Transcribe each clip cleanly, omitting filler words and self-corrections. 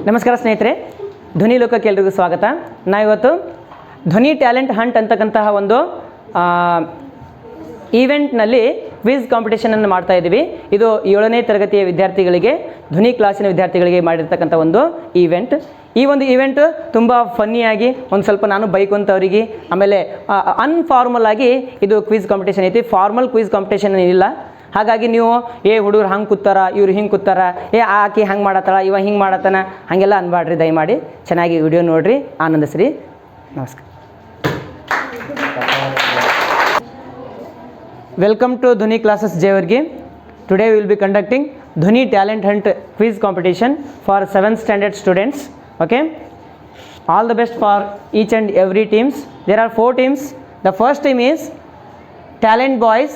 ನಮಸ್ಕಾರ ಸ್ನೇಹಿತರೆ, ಧ್ವನಿ ಲೋಕಕ್ಕೆ ಎಲ್ರಿಗೂ ಸ್ವಾಗತ. ನಾವಿವತ್ತು ಧ್ವನಿ ಟ್ಯಾಲೆಂಟ್ ಹಂಟ್ ಅಂತಕ್ಕಂತಹ ಒಂದು ಈವೆಂಟ್ನಲ್ಲಿ ಕ್ವಿಜ್ ಕಾಂಪಿಟೇಷನನ್ನು ಮಾಡ್ತಾ ಇದ್ದೀವಿ. ಇದು 7ನೇ ತರಗತಿಯ ವಿದ್ಯಾರ್ಥಿಗಳಿಗೆ, ಧ್ವನಿ ಕ್ಲಾಸಿನ ವಿದ್ಯಾರ್ಥಿಗಳಿಗೆ ಮಾಡಿರ್ತಕ್ಕಂಥ ಒಂದು ಈವೆಂಟ್. ಈ ಒಂದು ಈವೆಂಟ್ ತುಂಬ ಫನ್ನಿಯಾಗಿ ಒಂದು ಸ್ವಲ್ಪ ನಾನು ಬೈಕೊಂತವರಿಗೆ, ಆಮೇಲೆ ಅನ್ಫಾರ್ಮಲ್ ಆಗಿ ಇದು ಕ್ವಿಜ್ ಕಾಂಪಿಟೇಷನ್ ಐತಿ. ಫಾರ್ಮಲ್ ಕ್ವಿಜ್ ಕಾಂಪಿಟೇಷನ್ ಇಲ್ಲ. ಹಾಗಾಗಿ ನೀವು ಹುಡುಗರು ಹಂಗೆ ಕೂತಾರ, ಇವ್ರು ಹಿಂಗೆ ಕೂತಾರ, ಆಕಿ ಹಂಗೆ ಮಾಡತ್ತಾಳ, ಇವ ಹಿಂಗೆ ಮಾಡತ್ತಾನ, ಹಾಗೆಲ್ಲ ಅನ್ಬಾಡ್ರಿ. ದಯಮಾಡಿ ಚೆನ್ನಾಗಿ ವಿಡಿಯೋ ನೋಡಿರಿ, ಆನಂದಿಸ್ರಿ. ನಮಸ್ಕಾರ. Welcome to Dhwani classes Jevargi. Today will be conducting Dhwani talent hunt quiz competition for 7th standard students. Okay, all the best for each and every teams. There are 4 teams. The first team is Talent Boys,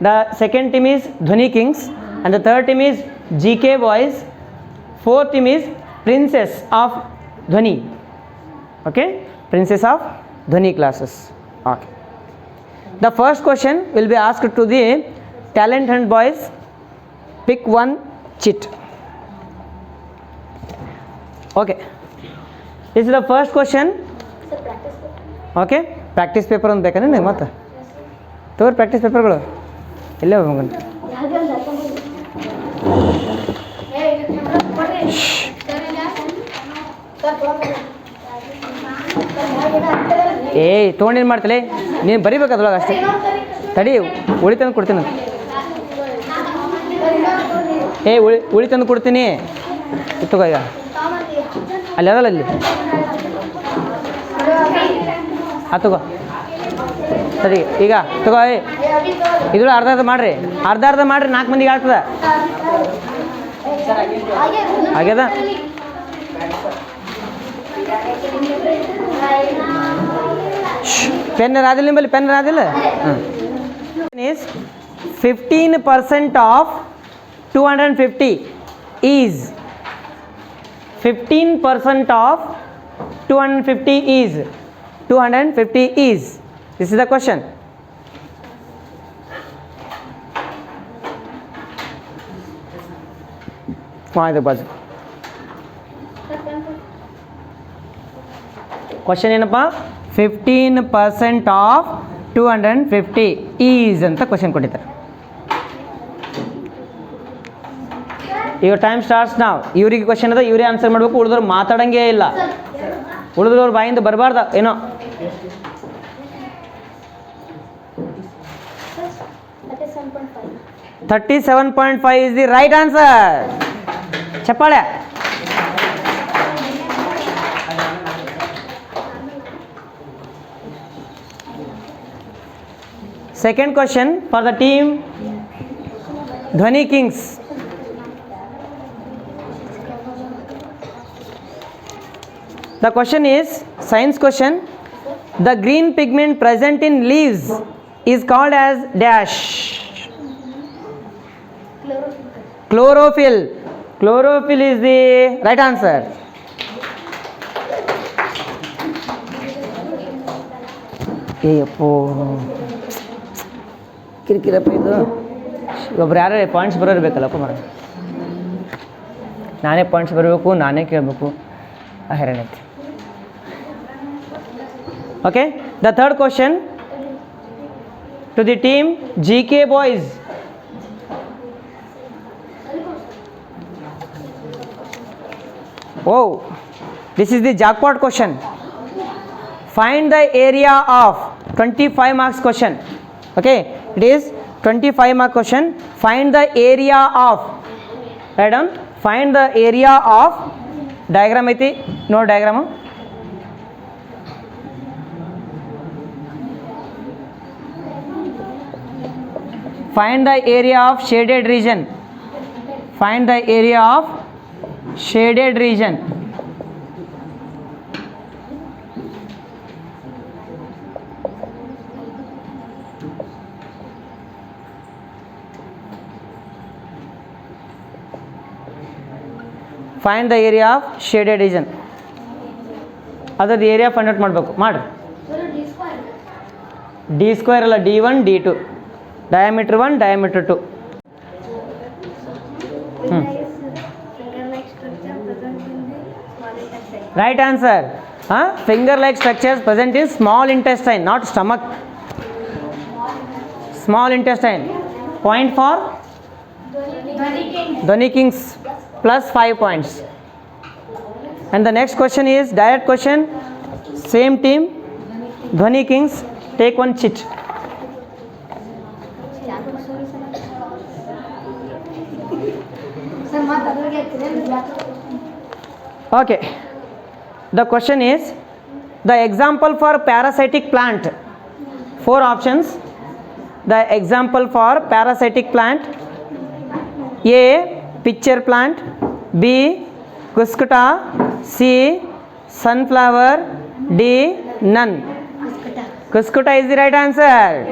the second team is Dhwani Kings, and the third team is GK Boys. Fourth team is Princess of Dhwani. Okay, Princess of Dhwani classes. Okay, the first question will be asked to the Talent Hunt Boys. Pick one chit. Okay, this is the first question. Okay, practice paper ಒಂದು ಬೇಕಂದ್ರೆ ನೀವು ಮತ್ತೆ ತೋರ್ practice ಪೇಪರ್ಗಳು ಇಲ್ಲೇ ಹೋಗಂತ. ತೊಗೊಂಡೇನು ಮಾಡ್ತಲೇ ನೀನು ಬರಿಬೇಕು ಅದ್ರೊಳಗೆ ಅಷ್ಟೇ. ತಡಿ, ಉಳಿ ತಂದು ಕೊಡ್ತೀನಿ. ಉಳಿ ತಂದು ಕೊಡ್ತೀನಿ. ಇತ್ತಗೋ ಈಗ ಅಲ್ಲಿ ಅದಲ್ಲ, ಅಲ್ಲಿ ತಗೋ. ಸರಿ, ಈಗ ತಗೋ. ಇದ್ರ ಅರ್ಧ ಮಾಡಿರಿ, ಅರ್ಧ ಮಾಡಿರಿ, 4 ಮಂದಿಗೆ ಆಗ್ತದ. ಆಗ್ಯದ. ಪೆನ್ ರಾದಿಲ್ಲ ನಿಮ್ಮಲ್ಲಿ? ಪೆನ್ ರಾದಿಲ್ಲ. 15% of 250 is 15% of 250 is 250 is. This is the question. Question ಏನಪ್ಪ? 15% ಆಫ್ 250 ಈಸ್ ಅಂತ ಕ್ವಶನ್ ಕೊಟ್ಟಿದ್ದಾರೆ. ಈಗ ಟೈಮ್ ಸ್ಟಾರ್ಟ್ಸ್ ನಾವು. ಇವ್ರಿಗೆ ಕ್ವಶನ್ ಅದ, ಇವರೇ ಆನ್ಸರ್ ಮಾಡಬೇಕು. ಉಳಿದವ್ರು ಮಾತಾಡಂಗೇ ಇಲ್ಲ. ಉಳಿದವ್ರ ಬಾಯಿಂದ ಬರಬಾರ್ದ ಏನೋ. $37.5 is the right answer. ಚಪ್ಪಾಳೆ. Second question for the team Dhwani Kings. The question is science question. The green pigment present in leaves is called as dash. Chlorophyll. Chlorophyll is the right answer. ಕಿರಿಕಿರಪ್ಪ ಇದು. ಒಬ್ರು ಯಾರೇ points ಬರೋರ್ಬೇಕಲ್ಲಪ್ಪ ಮರ. ನಾನೇ points ಬರಬೇಕು, ನಾನೇ ಕೇಳಬೇಕು. ಹೈರಾಣ ಐತಿ. Okay, the third question to the team GK Boys. Oh, this is the jackpot question. Find the area of 25 marks question. Okay, it is 25 mark question. Find the area of, write down, find the area of, diagram ಐತಿ, no diagram. Find the area of shaded region. Find the area of shaded region. Find the area of shaded region. ಅದರ area find out ಮಾಡಬೇಕು. ಮಾಡ್ರಿ. D² ಅಲ್ಲ, D1 D2. diameter 1 diameter 2. Right answer. Finger-like structures present in small intestine, not stomach. Small intestine. Point for Dhoni Kings plus 5 points. And the next question is direct question. Same team, Dhoni Kings. Take one chit. Okay. The question is the example for parasitic plant. 4 options. The example for parasitic plant: A. Pitcher plant, B. Cuscuta, C. Sunflower, D. None. Cuscuta is the right answer.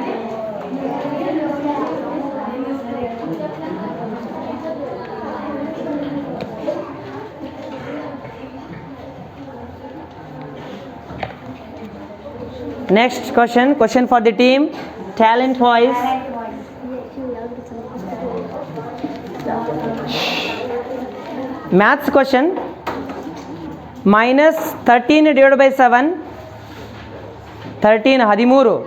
Next question for the team, talent wise. Maths question. Minus 13 divided by 7. 13 13.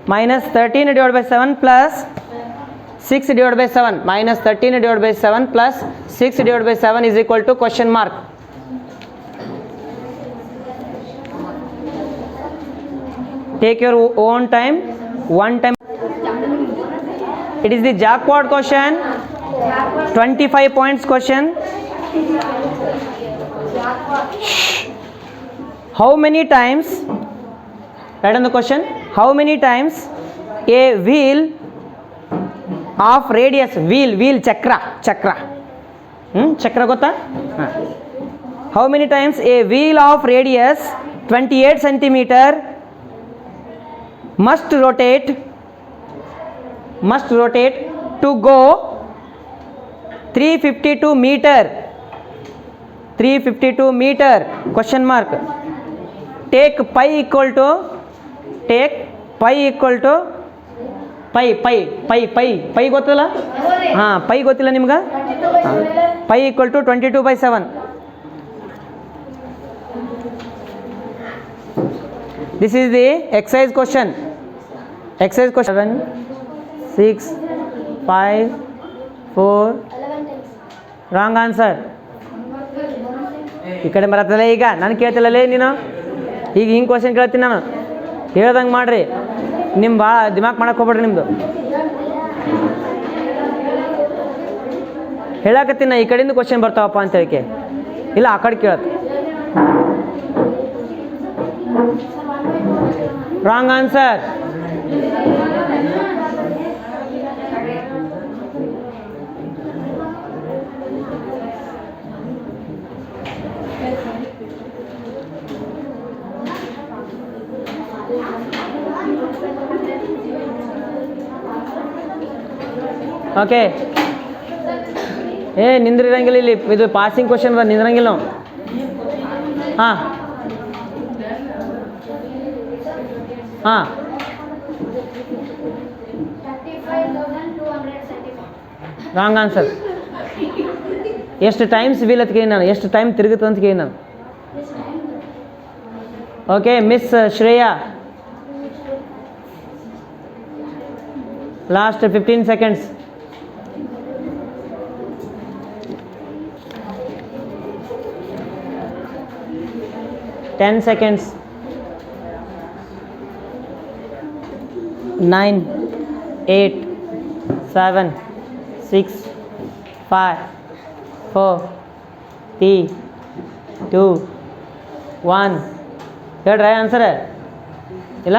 Minus 13 divided by 7 plus 6 divided by 7. Minus 13 divided by 7 plus 6 divided by 7 is equal to question mark. Take your own time. One time. It is the jackpot question. 25 points question. How many times, write on the question, how many times a wheel of radius, wheel chakra gota? How many times a wheel of radius 28 centimeter must rotate to go 352 meter, question mark. Take pi equal to pi ಗೊತ್ತಲ್ಲ pi ಗೊತ್ತಿಲ್ಲ ನಿಮ್ಗೆ pi equal to 22/7. This is the exercise question. 7 6 5 4 wrong answer. ಈ ಕಡೆ ಬರತ್ತಲ್ಲ. ಈಗ ನಾನು ಕೇಳ್ತಿಲ್ಲಲೇ, ನೀನು ಈಗ ಹಿಂಗೆ ಕ್ವಶನ್ ಕೇಳ್ತೀನಿ ನಾನು, ಹೇಳ್ದಂಗೆ ಮಾಡಿರಿ. ನಿಮ್ಮ ಭಾಳ ದಿಮಾಕ್ ಮಾಡಕ್ಕೆ ಹೋಗ್ಬೇಡ್ರಿ. ನಿಮ್ಮದು ಹೇಳಕತ್ತೀನಿ ನಾ, ಈ ಕಡೆಯಿಂದ ಕ್ವಶನ್ ಬರ್ತಾವಪ್ಪ ಅಂತ ಹೇಳಿಕೆ ಇಲ್ಲ, ಆ ಕಡೆ ಕೇಳತ್ತೆ. Wrong answer. ಓಕೆ, ನಿಂದ್ರಿರಂಗಿಲ್ಲ ಇಲ್ಲಿ, ಇದು ಪಾಸಿಂಗ್ ಕ್ವಶನ್ ಅದ, ನಿಂದ್ರಂಗಿಲ್ಲ ನಾವು. ಹಾಂ ರಾಂಗ್ ಆನ್ಸರ್. ಎಷ್ಟು ಟೈಮ್ಸ್ ವೀಲ್ ಅಂತ ಕೇಳಿ ನಾನು, ಎಷ್ಟು ಟೈಮ್ ತಿರುಗುತ್ತೆ ಅಂತ ಕೇಳಿ ನಾನು. Okay, miss Shreya, last 15 seconds. Ten seconds. 9 8 7 6 5 4 3 2 1. ಹೇಳ್ರಿ ಆನ್ಸರ್ ಇಲ್ಲ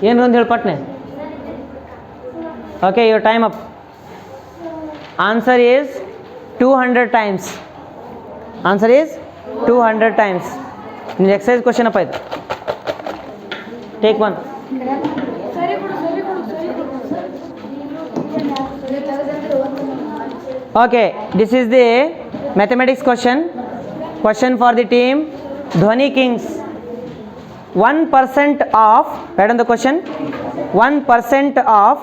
ಏನು ಒಂದು ಹೇಳ್ಪಟ್ನೆ. Okay, your time up. Answer is 200 times. Answer is 200 times. ನಿಮ್ದು ಎಕ್ಸಸೈಸ್ ಕ್ವಶನ್ ಅಪ್ಪ ಇದು. Take one. Okay, this is the mathematics question for the team Dhoni Kings. 1% of, write on the question, 1% of,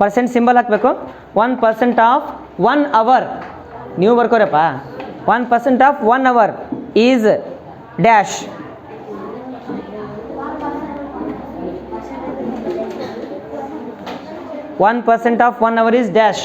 percent symbol ಹಾಕಬೇಕು, 1% of 1 hour ನೀವು ಬರ್ಕೋರಪ್ಪ. 1% of 1 hour is dash. One percent of 1 hour is dash.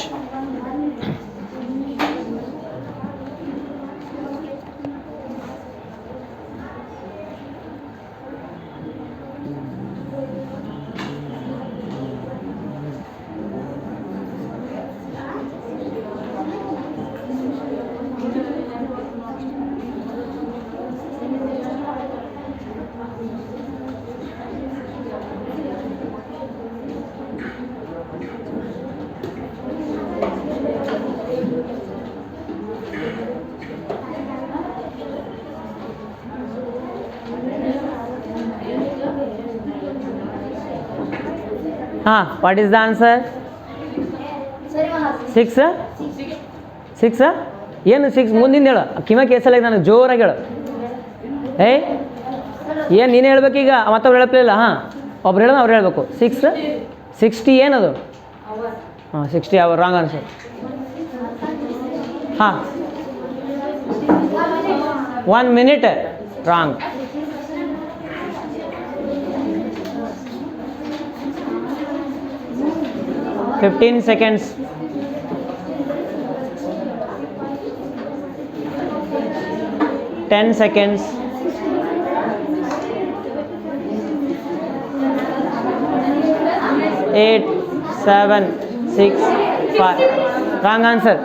What is the answer? 6. 6 ಏನು 6 ಮುಂದಿನ ಹೇಳು, ಕಿಮ ಕೇಸಲ್ಲ ನನಗೆ ಜೋರಾಗಿ ಹೇಳು. ಏನು ನೀನು ಹೇಳ್ಬೇಕೀಗ, ಮತ್ತೊಬ್ರು ಹೇಳಪ್ಲಿಲ್ಲ. ಒಬ್ರು ಹೇಳೋದು ಅವ್ರು ಹೇಳಬೇಕು. 60 ಏನದು? 60 hour. Wrong answer. 1 minute. Wrong. 15 seconds. 10 seconds. 8, 7, 6, 5. Wrong answer.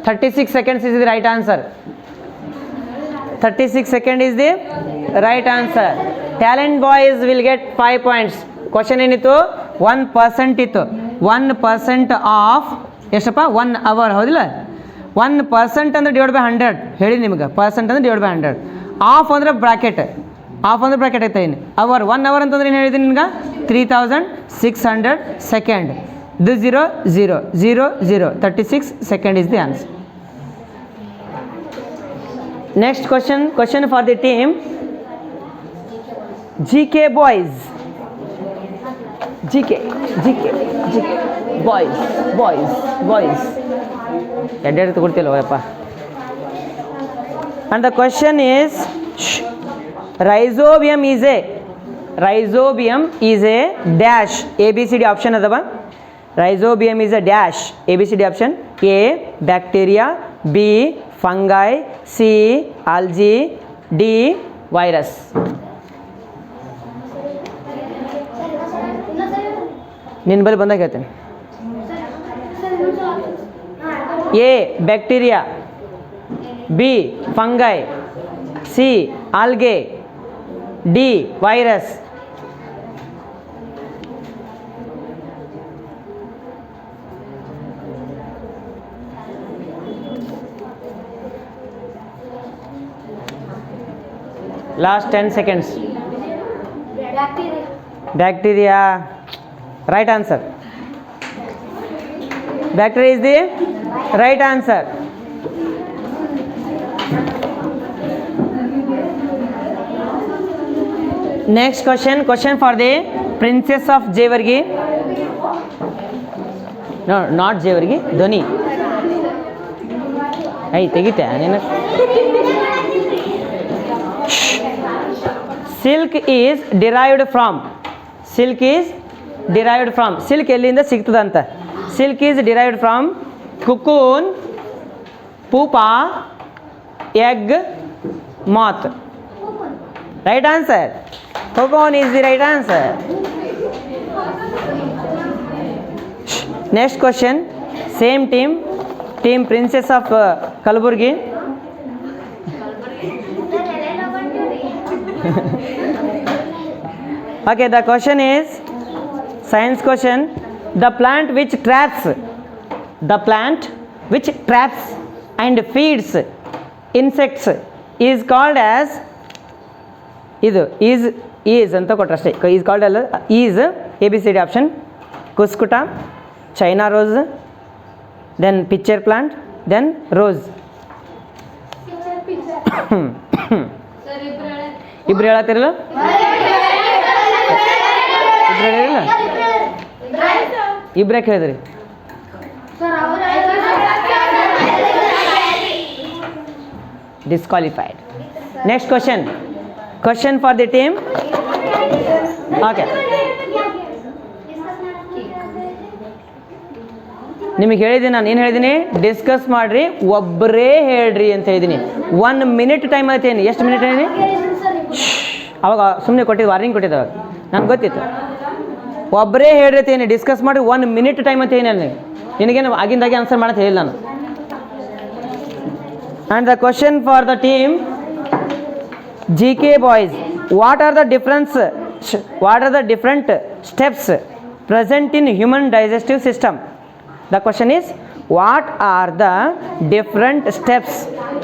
36 seconds is the right answer. 36 seconds is the right answer. Talent boys will get 5 points. Question ಏನಿತ್ತು? 1% ಇತ್ತು. 1% ಆಫ್ ಎಷ್ಟಪ್ಪ? 1 hour. ಹೌದಿಲ್ಲ? 1% ಅಂದರೆ ಡಿವೈಡ್ ಬೈ 100 ಹೇಳಿ ನಿಮ್ಗೆ. ಪರ್ಸೆಂಟ್ ಅಂದರೆ ಡಿವೈಡ್ ಬೈ 100. ಆಫ್ ಅಂದರೆ bracket. Of ಅಂದರೆ ಬ್ರಾಕೆಟ್ ಐತೆ ಏನು. ಅವರ್ 1 hour ಅಂತಂದ್ರೆ ಏನು ಹೇಳಿದ್ದೀನಿ ನಿಮ್ಗೆ? 3600 ಸೆಕೆಂಡ್. ಇದು 0 0 0 0. 36 seconds is the answer. Next question for the team. GK boys. GK boys. ಎಡ್ಡೆಡ್ ತಗೊಳ್ತಿಲ್ವಪ್ಪ. And the question is, rhizobium is a dash. ABCD option ಅದವ. Rhizobium is a dash. ABCD option. A bacteria, B fungi, C algae, D virus. ನಿನ್ನ ಬಳಿ ಬಂದಾಗ ಹೇಳ್ತೇನೆ. A bacteria, B fungi, C algae, D virus. Last 10 seconds. Bacteria. Right answer. Bacteria is the right answer. Next question for the Princess of Jevargi. No, not Jevargi, Dhoni. Hey, tegite nina. Silk is derived from. Silk ಎಲ್ಲಿಂದ ಸಿಗ್ತದಂತ. Silk is derived from cocoon, pupa, egg, moth. Right answer. Cocoon is the right answer. Next question, same team Princess of Kalaburgi. Okay, the question is science question. The plant which traps and feeds insects is called as is ಅಂತ ಕೊಟ್ರೆ ಅಷ್ಟೇ. is called as is ABCD option. Cuscuta, China rose, then pitcher plant, then rose. ಇಬ್ರು ಹೇಳತ್ತಿರಲ್ಲ. ನಿಮಗೆ ಇಬ್ರ್ಯಾಕೆ ಹೇಳಿದ್ರಿ disqualified. Next question for the team. Okay, ನಿಮಗೆ ಹೇಳಿದ್ದೀನಿ ನಾನು ಏನು ಹೇಳಿದ್ದೀನಿ, ಡಿಸ್ಕಸ್ ಮಾಡಿರಿ, ಒಬ್ಬರೇ ಹೇಳ್ರಿ ಅಂತ ಹೇಳಿದ್ದೀನಿ. 1 ಮಿನಿಟ್ ಟೈಮ್ ಐತೇನು, ಎಷ್ಟು ಮಿನಿಟ್ ಹೇಳಿನಿ ಅವಾಗ ಸುಮ್ಮನೆ ಕೊಟ್ಟಿದ್ದು, ವಾರ್ನಿಂಗ್ ಕೊಟ್ಟಿದ್ದೆ ಅವಾಗ ನನಗೆ ಗೊತ್ತಿತ್ತು. ಒಬ್ಬರೇ ಹೇಳ್ರಿ ಅಂತ ಏನು, ಡಿಸ್ಕಸ್ ಮಾಡಿ 1 ಮಿನಿಟ್ ಟೈಮ್ ಅಂತ ಏನು ನನಗೆ, ನಿನಗೇನು ಆಗಿಂದಾಗೆ ಆನ್ಸರ್ ಮಾಡಕ್ಕೆ ಹೇಳಿಲ್ಲ ನಾನು. And the question for the team GK boys, what are the different steps present in human digestive system? The question is, what are the different steps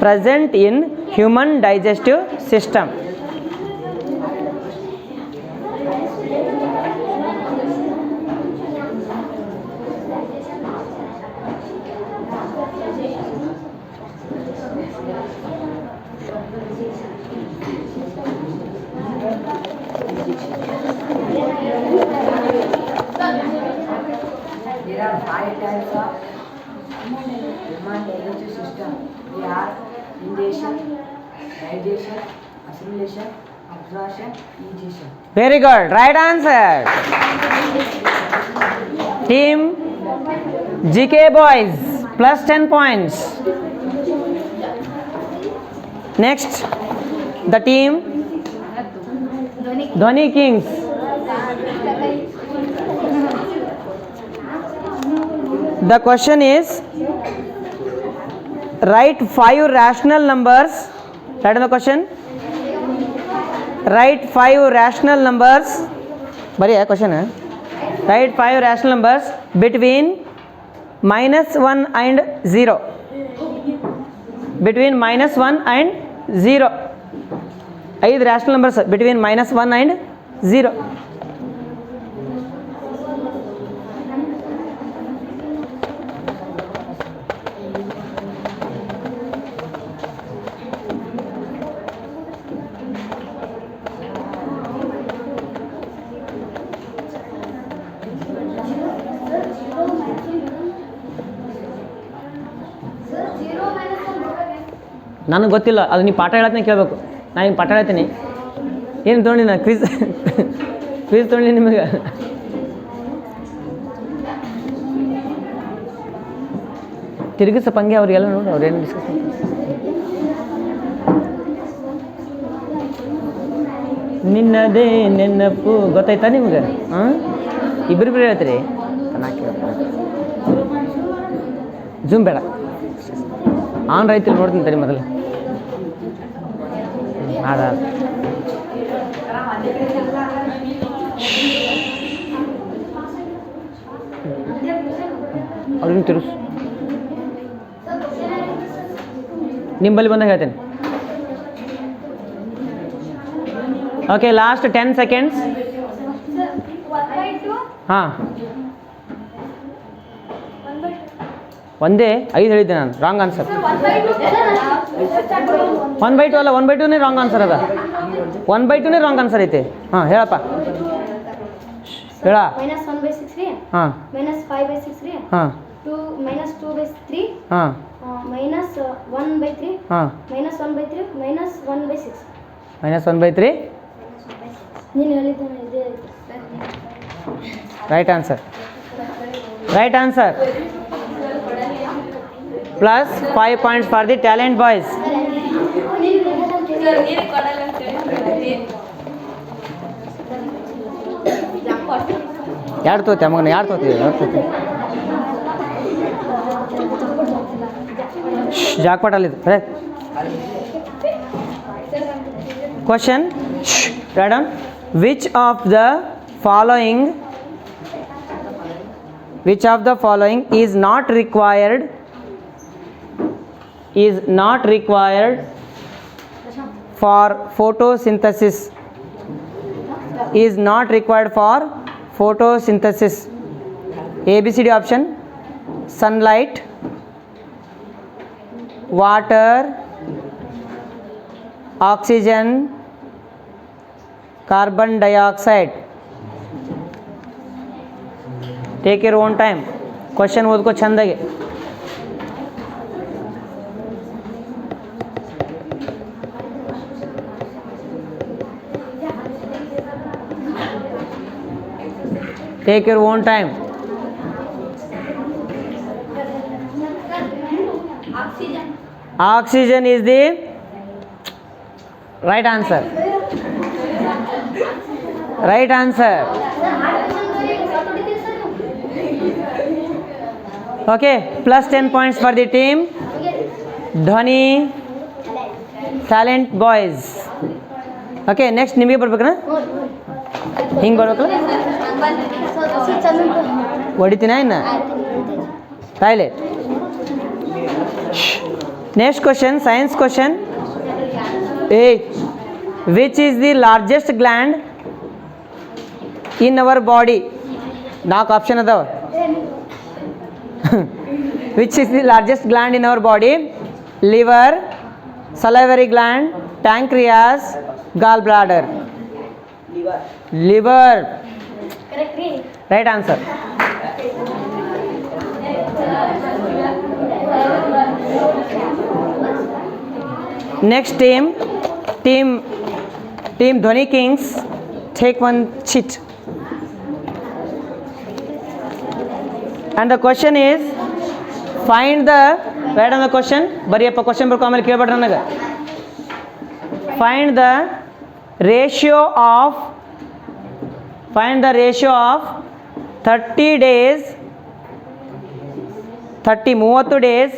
present in human digestive system? There are 5 types of human digestive system. They are ingestion, digestion, assimilation, absorption, digestion. Very good, right answer. Team GK boys plus 10 points. Next, the team Dhoni Kings. The question is, write 5 rational numbers. Write the question. Write 5 rational numbers. Bari hai question hai. Write 5 rational numbers between -1 and 0. Between -1 and 0. 5 rational numbers between -1 and 0. ನನಗೆ ಗೊತ್ತಿಲ್ಲ, ಅದು ನೀವು ಪಾಠ ಹೇಳತ್ನೇ ಕೇಳಬೇಕು. ನಾನು ಹಿಂಗೆ ಪಾಠ ಹೇಳ್ತೀನಿ, ಏನು ತೊಗೊಂಡಿ ನಾನು ಕ್ವಿಜ್ ತೊಗೊಂಡಿ ನಿಮಗೆ. ತಿರುಗಿಸ ಪಂಗೆ ಅವ್ರಿಗೆಲ್ಲ ನೋಡಿ ಅವ್ರೇನು ಡಿಸ್ಕಸ್ ಮಾಡ್ತಾರೆ. ನಿನ್ನದೇ ನೆನಪು ಗೊತ್ತಾಯ್ತಾ ನಿಮ್ಗೆ? ಹಾಂ, ಇಬ್ಬರಿಬ್ಬರು ಹೇಳ್ತೀರಿ. ಜೂಮ್ ಬೇಡ, ಆನ್ ರೈತರು ನೋಡ್ತೀನಿ ತಡಿ ಮೊದಲು. ಅದ ಅವ್ರಿಗೆ ತಿರುಸು, ನಿಂಬಲ್ಲಿ ಬಂದಾಗ ಹೇಳ್ತೇನೆ. Okay, last 10 seconds. ಹಾಂ, ಒಂದೇ 5 ಹೇಳಿದ್ದೆ ನಾನು. Wrong answer. 1/2 ಅಲ್ಲ, 1/2ನೇ ರಾಂಗ್ ಆನ್ಸರ್ ಅದ. 1/2ನೇ ರಾಂಗ್ ಆನ್ಸರ್ ಐತೆ. ಹಾಂ ಹೇಳಪ್ಪ, ಹೇಳ. -1/6 ಹಾಂ, -5/6 ಹಾಂ, -2/3 ಹಾಂ, -1/3 ಹಾಂ, -1/3 -1/6. -1/3 ನೀನು ಹೇಳಿದ್ದು ಇದೆ. Right answer. Right answer. Plus 5 points for the talent boys. ಯಾರು ತೋತಿ ಮಗನ, ಯಾರು ತೋತಿ? ಜಾಕ್ಪಾಟ್ ಅಲ್ಲಿದ್ದು. Question, write down. Which of the following is not required for photosynthesis? Is not required for photosynthesis. ABCD option: sunlight, water, oxygen, carbon dioxide. Take your own time. Question ಓದ್ಕೋ ಚೆಂದಾಗಿ. Take your own time. Oxygen is the right answer. Right answer. Okay, plus 10 points for the team. Dhwani Talent Boys. Okay, next ನಿಮಗೆ ಬರ್ಬೇಕನ ಹಿಂಗೆ ಬರ್ಬೇಕಲ್ಲ ಹೊಡಿತೀನ ಇನ್ನು toilet. Next question science question. Which is the largest gland in our body? 4 option ಅದಾವ. Which is the largest gland in our body? Liver, salivary gland, pancreas, gallbladder. Liver. Right answer. Next team Dhwani Kings, take one sheet. And the question is, find the, write on the question, ಬರಿಯಪ್ಪ question ಬರ್ಕೊ ಆಮೇಲೆ ಕೇಳ್ಬೇಡ್ರಿ ನನಗೆ. Find the ratio of 30 days 30 days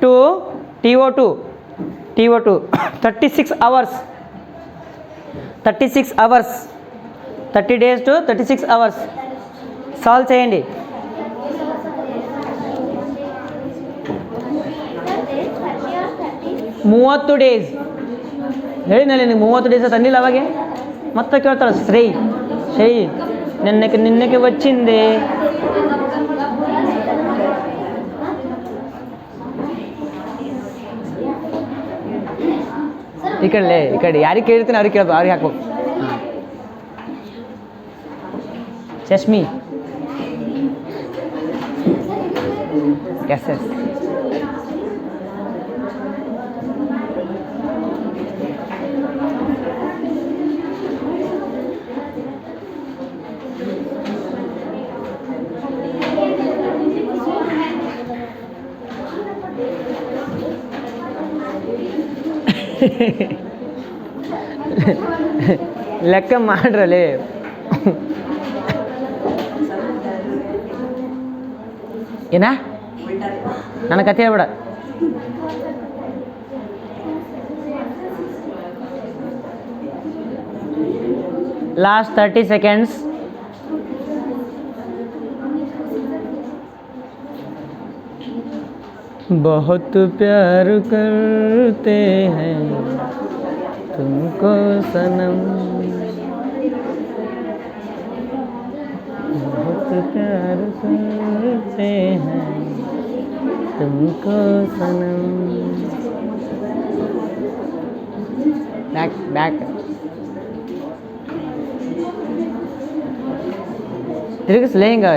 to TO2 36 hours 30 days to 36 hours. Solve చేయండి. ಮೂವತ್ತು days ಹೇಳಿದ್ನಲ್ಲಿ ನೀವು 30 days ತಂದಿಲ್ಲ ಅವಾಗೆ ಮತ್ತೆ ಕೇಳ್ತಾಳೆ ಶ್ರೇಯ್ నిన్నకి వచ్చింది. ఇక్కడ ಯಾರಿಗೆ ಕೇಳ್ತೀನಿ ಅವ್ರಿಗೆ ಕೇಳ್ಬೇಕು, ಅವ್ರಿಗೆ ಹಾಕ್ಬೇಕು. ಚಶ್ಮಿ ಎಸ್ ಎಸ್ ಲೆಕ್ಕ ಮಾಡ್ರಲ್ಲಿ. ಏನ ನನ್ನ ಕತೆ ಹೇಳ್ಬೇಡ. Last 30 seconds. बहुत प्यार करते हैं तुमको सनम, बहुत प्यार करते हैं तुमको सनम. बैक ತಿರುಗಿಸ್ಲೇ ಹಿಂಗೆ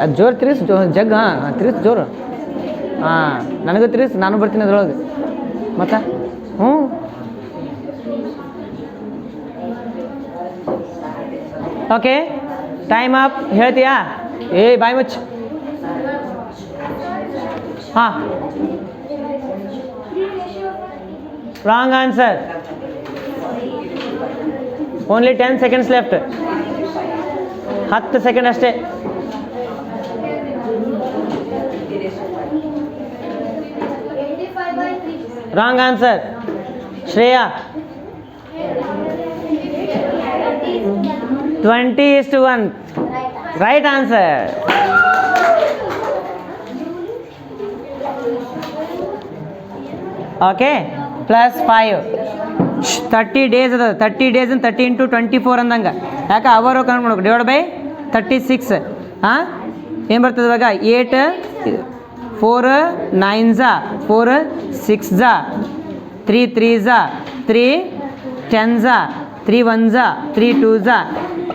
ಅದು ಜೋರು ತಿರುಗಿಸ್ ಜಗ್. ಹಾಂ ತಿರುಗಿಸ್ ಜೋರು. ಹಾಂ ನನಗೂ ತಿರುಗಿಸ್, ನಾನು ಬರ್ತೀನಿ ಅದ್ರೊಳಗೆ. ಮತ್ತೆ ಓಕೆ ಟೈಮ್ ಅಪ್. ಹೇಳ್ತೀಯಾ? ಬಾಯ್ ಮುಚ್ಚ. ಹಾಂ wrong answer. Only 10 seconds left. 10 second ಅಷ್ಟೇ. Wrong answer. Shreya 20:1 right answer. Okay +5 30 days ಅದ. 30 days 30 × 24 ಅಂದಂಗೆ. ಯಾಕೆ ಅವರು ಕೌಂಟ್ ಮಾಡ್ಬೇಕು. /36. ಹಾಂ ಏನು ಬರ್ತದೆ ಇವಾಗ? 8 4 9 4 6 3 3 3 10 3 1 3 2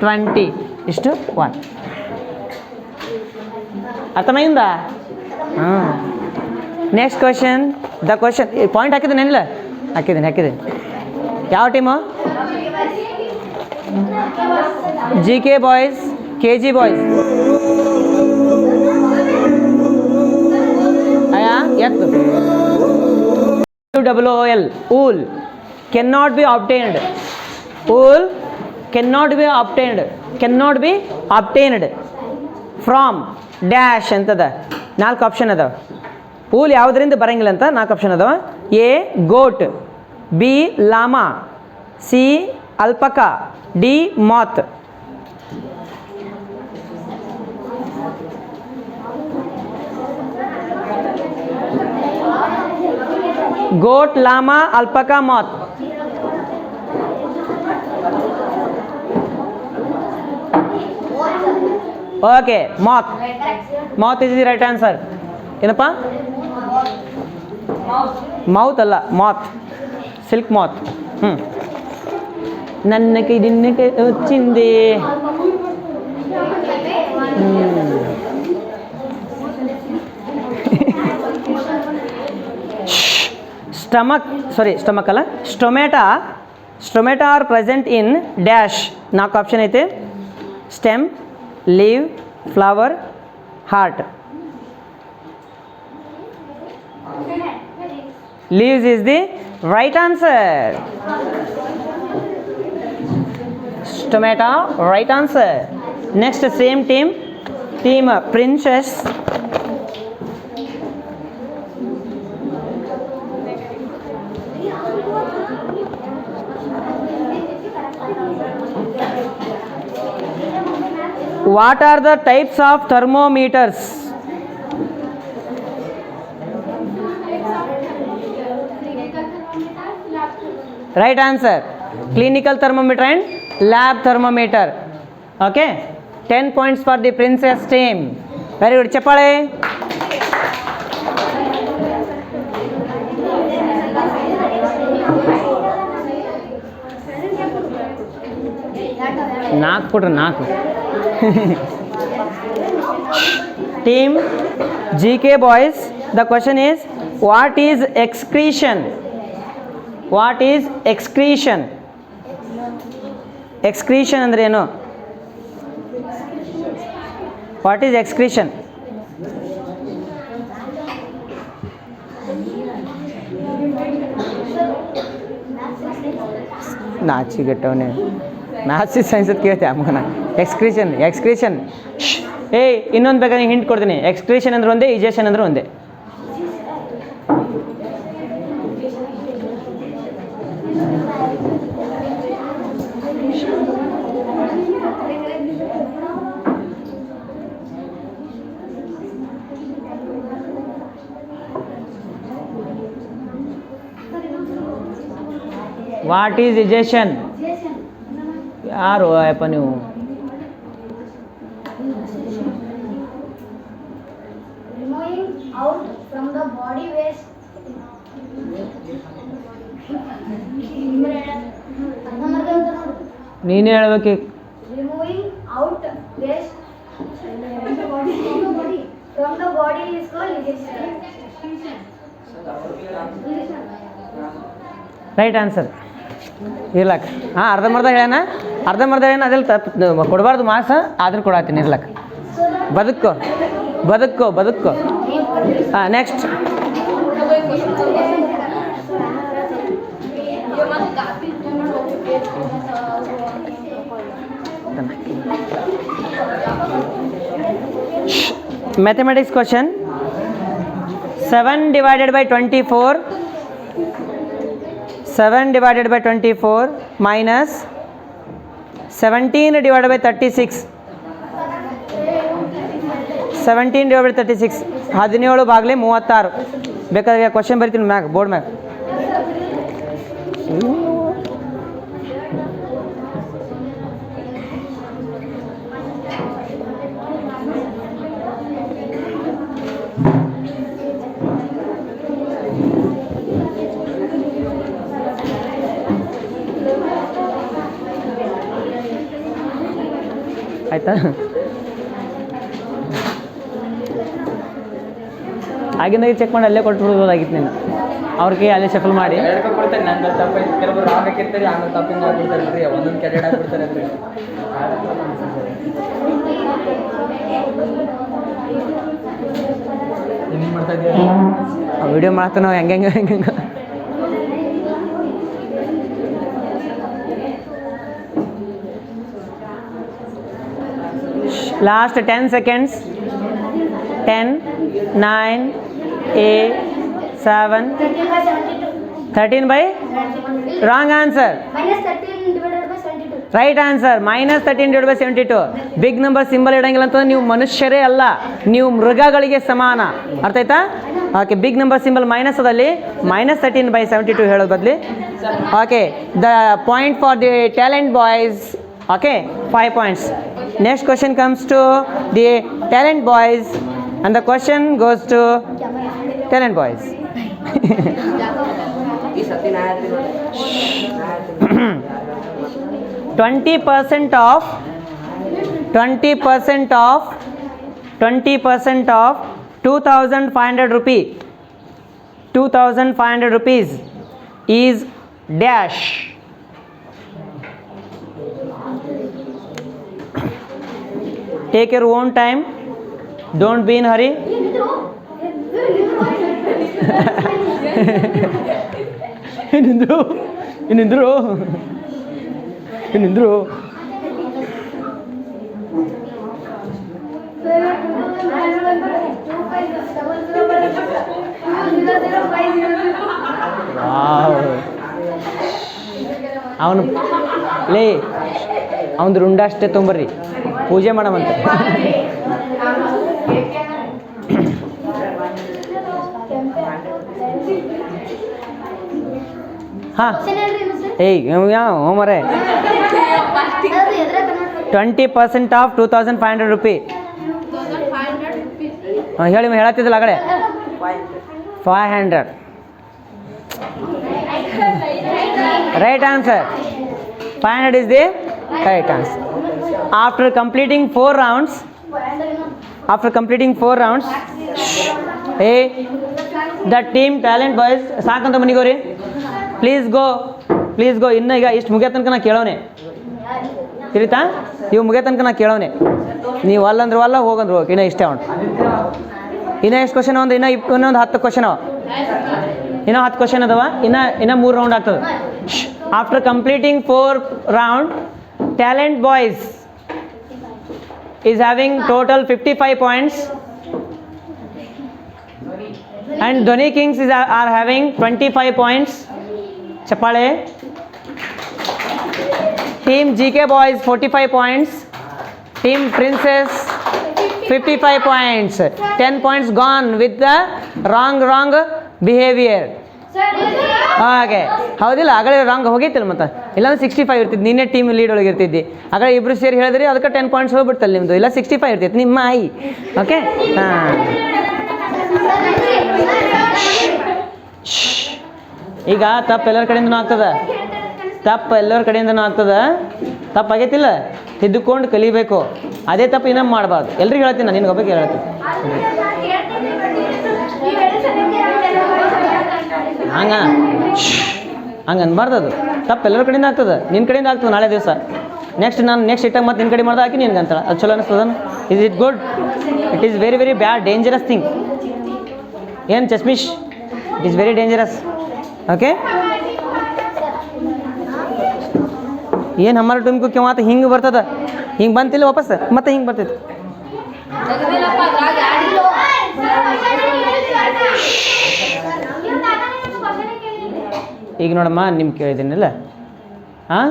20 ಇಷ್ಟು 1. ಅರ್ಥమైందా? Next question. The question point ಹಾಕಿದ್ದೀನಿ ಏನಿಲ್ಲ? ಹಾಕಿದ್ದೀನಿ. ಯಾವ team? G K boys, K G boys. ಅಯ್ಯ ಎತ್ತು. WOOL, wool cannot be obtained. Wool cannot be obtained from dash ಅಂತದ. 4 ಆಪ್ಷನ್ ಅದಾವ. ವೂಲ್ ಯಾವುದರಿಂದ ಬರಂಗಿಲ್ಲ ಅಂತ 4 ಆಪ್ಷನ್ ಅದಾವ. A goat, B llama, C alpaca, D moth. goat, llama, alpaca, moth. Okay, moth. Moth is the right answer. ಏನಪ್ಪ? Mouth ಅಲ್ಲ, ಮಾತ್. Silk ಮಾತ್. ನನ್ನ ಕೈ ನಿನ್ನ ಕೈ వచ్చింది. ಸ್ಟಮಕ್ ಅಲ್ಲ, stomata are present in dash. 4 option ಐತೆ. Stem, leave, flower, heart. leaves is the right answer. Stomata, right answer. Next, same team princess. What are the types of thermometers? Right answer. Clinical thermometer and lab thermometer. Okay. 10 points for the princess team. Very good. Cheppale. ನಾಲ್ಕು ಕೊಡ್ರಿ, 4. Team GK boys, the question is, what is excretion? What is excretion? Excretion ಅಂದ್ರೆ ಏನು? What is excretion? ನಾಚಿಗೆಟ್ಟವನೇ, maths science ಅಂತ ಕೇಳ್ತೆ ಅಮ್ಮನ. Excretion. ಇನ್ನೊಂದು ಬೇಕಾದ್ರೆ ಹಿಂಟ್ ಕೊಡ್ತೀನಿ. ಎಕ್ಸ್ಕ್ರೀಷನ್ ಅಂದ್ರೆ ಒಂದೇ, ಇಜೆಷನ್ ಅಂದ್ರೆ ಒಂದೇ. What is ejection? ಯಾರು ಅಪ್ಪ ನೀವು? Removing out from the body waste. ನೀನೇ ಹೇಳ್ಬೇಕು. Removing out waste from the body is called ejection. Right answer. ಇರ್ಲಕ್ಕ ಅರ್ಧಂಬರ್ಧ ಹೇಳೋಣ, ಅದೆಲ್ಲ ತಪ್ಪು ಕೊಡಬಾರ್ದು ಮಾಸ, ಆದ್ರೂ ಕೊಡತ್ತೀನಿ. ಇರ್ಲಕ್ಕ ಬದುಕೋ. Next. Mathematics question. 7 divided by 24 minus 17 divided by 36. 17 divided by 36 17 ಭಾಗಲೆ 36. ಬೇಕಾದ್ರೆ ಕ್ವಶನ್ ಬರಿತೀನಿ ಮ್ಯಾಗ, ಬೋರ್ಡ್ ಮ್ಯಾಗ. ಆಯ್ತಾ? ಆಗಿಂದಾಗಿ ಚೆಕ್ ಮಾಡಿ ಅಲ್ಲೇ ಕೊಟ್ಬಿಡ್ಬೋದಾಗಿತ್ತು ನೀನು ಅವ್ರಿಗೆ ಅಲ್ಲೇ ಶಫಲ್ ಮಾಡಿ. ಕೊಡ್ತಾರೆ ನಂದು ತಪ್ಪ ಕೆಲವರು ರಾಂಗ್ ಹಾಕಿರ್ತಾರೆ, ಆಮೇಲೆ ತಪ್ಪಿಂಗ್ ಆಗ್ಬಿಡ್ತಾರೆ ರೀ, ಒಂದೊಂದು ಕ್ಯಾರೆಟ್ ಆಗ್ಬಿಡ್ತಾರೆ ಅಂದ್ರೆ ಏನು ಮಾಡ್ತಾ ಇದ್ದೀವಿ ವಿಡಿಯೋ ಮಾಡ್ತಾ ನಾವು ಹೆಂಗೆ last 10 seconds. 10, 9, 8, 7. 13 by wrong answer. Minus 13 divided by 72. Right answer -13/72. Big number symbol ಇಡಂಗಿಲ್ಲ ಅಂತಂದ್ರೆ ನೀವು ಮನುಷ್ಯರೇ ಅಲ್ಲ, ನೀವು ಮೃಗಗಳಿಗೆ ಸಮಾನ. ಅರ್ಥ ಆಯ್ತಾ? Okay, big number symbol minus ಅದಲ್ಲಿ -13/72 ಹೇಳೋದು ಬದಲಿ. Okay, the point for the talent boys. Okay, 5 points. Next question comes to the talent boys, and the question goes to talent boys. ಈ ಸತಿ ನಾ ಹೇಳ್ತೀನಿ 20% of 2,500 rupee. 2,500 rupees is dash. Take your own time. Don't be in hurry. Inindru. 2500. ಅವನು ಲೇ ಅವನು ರುಂಡ ಅಷ್ಟೇ ತೊಂಬರ್ರಿ, ಪೂಜೆ ಮಾಡಮಂತ. ಹಾಂ, ಏಯ್ ಮರೆ 20% ಆಫ್ 2,500 ರೂಪಿ. ಹೇಳಿ ಹೇಳತ್ತಿದ್ದಲ್ಲ ಆಗಡೆ 500. Right answer. 500 is the right answer. After completing 4 rounds, hey, the team talent boys ಸಾಕಂತ ಮನಿಗೋರಿ, ಪ್ಲೀಸ್ ಗೋ. ಇನ್ನು ಈಗ ಇಷ್ಟು ಮುಗಿಯೋ ತನಕ ನಾ ಕೇಳೋನೆ, ತಿಳಿತಾ? ಇವು ಮುಗಿಯೋ ತನಕ ನಾ ಕೇಳೋನೆ. ನೀವು ಅಲ್ಲಂದ್ರೆ ಅಲ್ಲ, ಹೋಗಂದ್ರೆ ಹೋಗಿ. ಇನ್ನೂ ಇಷ್ಟೇ ಉಂಟು. ಇನ್ನೂ ಎಷ್ಟು ಕ್ವಶನ್? ಇನ್ನೊಂದು 10 ಕ್ವಶನ್ ಅವ. ಇನ್ನೂ 10 ಕ್ವಶನ್ ಅದಾವ. ಇನ್ನು 3 ರೌಂಡ್ ಆಗ್ತದೆ. After completing 4 round, talent boys is having total 55 points, and Dhoni Kings are having 25 points. Chapale. Team GK boys 45 points. Team Princess 55 points. 10 points gone with the wrong behavior. ಹಾಗೆ ಹೌದಿಲ್ಲ? ಆಗಲೇ wrong ಹೋಗೈತಿಲ್ಲ, ಮತ್ತೆ ಇಲ್ಲಾಂದ್ರೆ 65 ಇರ್ತಿದ್ದು. ನೀನೇ team lead ಒಳಗೆ ಇರ್ತಿದ್ದಿ. ಆಗಲೇ ಇಬ್ಬರು ಸೇರಿ ಹೇಳಿದ್ರಿ, ಅದಕ್ಕೆ 10 points ಹೋಗ್ಬಿಡ್ತಲ್ಲ ನಿಮ್ಮದು. ಇಲ್ಲ 65 ಇರ್ತಿತ್ತು ನಿಮ್ಮ ಆಯಿ. ಓಕೆ, ಹಾಂ. ಈಗ ತಪ್ಪು ಎಲ್ಲರ ಕಡೆಯಿಂದನೂ ಆಗ್ತದೆ. ತಪ್ಪು ಆಗೈತಿಲ್ಲ, ತಿದ್ದುಕೊಂಡು ಕಲಿಬೇಕು. ಅದೇ ತಪ್ಪು ಇನ್ನೊಮ್ಮೆ ಮಾಡಬಾರ್ದು. ಎಲ್ರಿಗೂ ಹೇಳ್ತೀನಿ ನಾನು, ನಿನ್ಗೆ ಒಬ್ಬಕ್ಕೆ ಹೇಳ್ತೀನಿ. ಹಂಗೆ ಅನ್ಬಾರ್ದು. ಅದು ತಪ್ಪು ಎಲ್ಲರ ಕಡೆಯಿಂದ ಆಗ್ತದೆ. ನಿನ್ನ ಕಡೆಯಿಂದ ಆಗ್ತದೆ ನಾಳೆ ದಿವಸ. ನೆಕ್ಸ್ಟ್ ಇಟ್ಟಾಗ ಮತ್ತೆ ನಿನ್ನ ಕಡೆ ಮಾಡ್ದೆ ಹಾಕಿ ನಿನ್ಗೆ ಅಂತಾಳೆ. ಅದು ಚಲೋ ಅನಿಸ್ತದ? Is it good? It is very very bad, dangerous thing. ಏನು ಚಶ್ಮಿಶ್? It is very dangerous. Okay, ಏನು ಹಮಾರ ಟುಮ್ಕು ಕ್ಯೂ ಆತ ಹಿಂಗೆ ಬರ್ತದ, ಹಿಂಗೆ ಬಂತಿಲ್ಲ ವಾಪಸ್, ಮತ್ತೆ ಹಿಂಗೆ ಬರ್ತೈತೆ. ಈಗ ನೋಡಮ್ಮ, ನಿಮ್ಗೆ ಕೇಳಿದ್ದೀನಿಲ್ಲ. ಹಾಂ,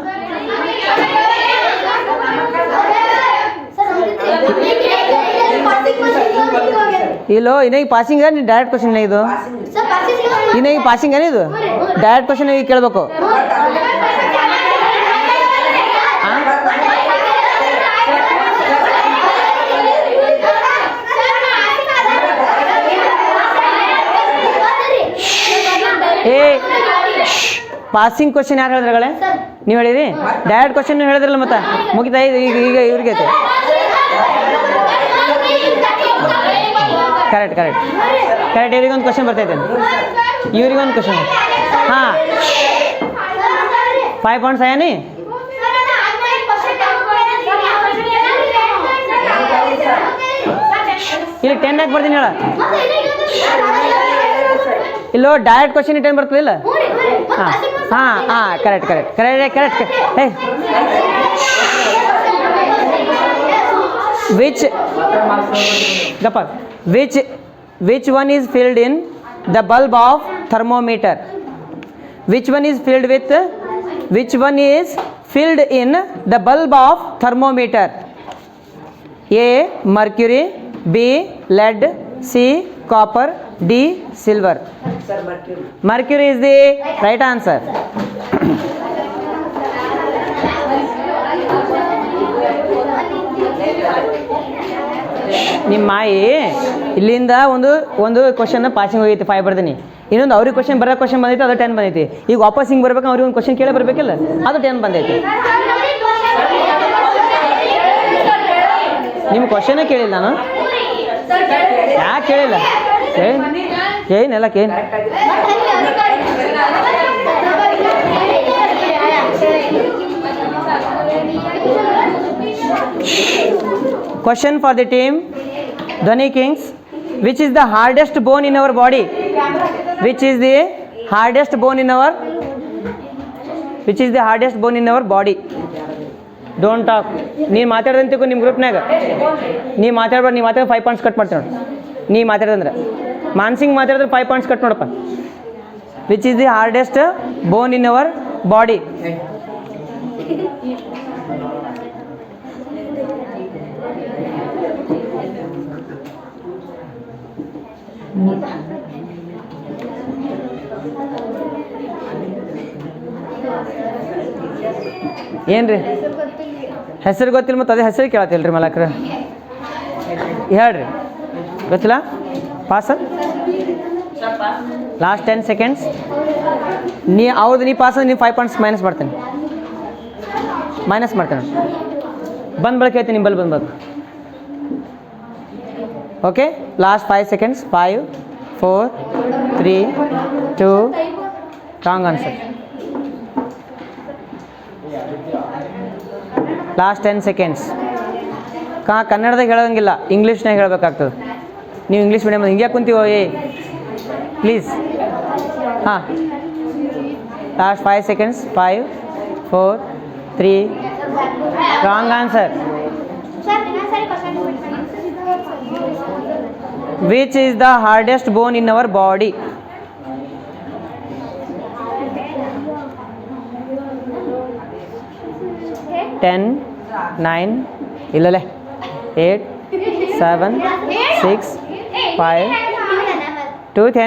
ಇಲ್ಲೋ ಇನ್ನೂ ಈಗ ಪಾಸಿಂಗ್ ನೀನು ಡೈರೆಕ್ಟ್ ಕ್ವಶನ್ ಇದು. ಇನ್ನೂ ಈಗ ಪಾಸಿಂಗ್ ಏನಿದು? ಡೈರೆಕ್ಟ್ ಕ್ವಶನ್ ಈಗ ಕೇಳಬೇಕು. ಏ, ಪಾಸಿಂಗ್ ಕ್ವಶನ್ ಯಾರು ಹೇಳಿದ್ರಗಳೇ? ನೀವು ಹೇಳಿರಿ. ಡೈರೆಕ್ಟ್ ಕ್ವಶನ್ ಹೇಳಿದ್ರಲ್ಲ, ಮತ್ತೆ ಮುಗಿತಾ? ಈಗ ಇವ್ರಿಗೆ ಕರೆಕ್ಟ್ ಇವರಿಗೊಂದು ಕ್ವಶನ್ ಬರ್ತೈತೆ ಇವ್ರಿಗೊಂದು ಕ್ವಶನ್ ಹಾಂ 5 ಪಾಯಿಂಟ್ಸ್ ಆಯಾ ನೀ ಇಲ್ಲಿ 10 ಯಾಕೆ ಬರ್ತೀನಿ ಹೇಳ ಇಲ್ಲೋ ಡೈರೆಕ್ಟ್ ಕ್ವಶನ್ 10 ಬರ್ತದಿಲ್ಲ ಹಾಂ ಕರೆಕ್ಟ್ ಹೇ which one is filled in the bulb of thermometer? Which one is filled in the bulb of thermometer? A mercury, B lead, C copper, D silver. Sir, mercury. Mercury is the right answer. ನಿಮ್ಮ ಮಾಯಿ ಇಲ್ಲಿಂದ ಒಂದು question passing ಹೋಗೈತಿ 5 ಬರ್ತೀನಿ ಇನ್ನೊಂದು ಅವ್ರಿಗೆ question ಬಂದೈತಿ ಅದು 10 ಬಂದೈತಿ ಈಗ ವಾಪಸ್ ಹಿಂಗೆ ಬರ್ಬೇಕು ಅವ್ರಿಗೆ ಒಂದು ಕ್ವಶನ್ ಕೇಳೇ ಬರಬೇಕಿಲ್ಲ ಅದು 10 ಬಂದೈತಿ ನಿಮ್ಮ ಕ್ವಶನೇ ಕೇಳಿಲ್ಲ ನಾನು ಯಾಕೆ ಕೇಳಿಲ್ಲ ಏನೆಲ್ಲ ಕೇಳಿ Question for the team Dhoni Kings. Which is the hardest bone in our body? Which is the hardest bone in our body? Don't talk. ನೀನು ಮಾತಾಡ್ದಂತಿಗೂ ನಿಮ್ಮ ಗ್ರೂಪ್ನಾಗ ನೀ ಮಾತಾಡ್ಬಾರ್ದು 5 ಪಾಯಿಂಟ್ಸ್ ಕಟ್ ಮಾಡ್ತೀನಿ ನೋಡಿ ನೀ ಮಾತಾಡ್ದಂದ್ರೆ ಮಾನ್ಸಿಂಗ್ ಮಾತಾಡಿದ್ರೆ 5 ಪಾಯಿಂಟ್ಸ್ ಕಟ್ ನೋಡಪ್ಪ which is the hardest bone in our body ಏನು ರೀ ಹೆಸರು ಗೊತ್ತಿಲ್ಲ ಮತ್ತು ಅದೇ ಹೆಸರು ಕೇಳತ್ತಿಲ್ಲ ರೀ ಮಲಕ್ರ ಹೇಳ್ರಿ ಗೊತ್ತಿಲ್ಲ ಪಾಸ ಲಾಸ್ಟ್ 10 ಸೆಕೆಂಡ್ಸ್ ನೀ ಪಾಸ್ ನೀವು 5 ಪಾಯಿಂಟ್ಸ್ ಮೈನಸ್ ಮಾಡ್ತೇನೆ ಬಂದು ಬಳಕೆ ಹೇಳ್ತೀನಿ ನಿಂಬಲ್ಲಿ ಬಂದ್ಬೇಕು okay last 5 seconds 5 4 3 2 wrong answer last 10 seconds ಕನ್ನಡದಾಗ ಹೇಳೋಂಗಿಲ್ಲ ಇಂಗ್ಲೀಷ್ನಾಗ ಹೇಳಬೇಕಾಗ್ತದೆ ನೀವು ಇಂಗ್ಲೀಷ್ ಮೀಡಿಯಮ್ ಹಿಂಗೆ ಕುಂತೀವೋ ಪ್ಲೀಸ್ ಹಾಂ last 5 seconds 5 4 3 wrong answer which is the hardest bone in our body ten 9 ಇಲ್ಲಲೇ 8 7 6 5 tooth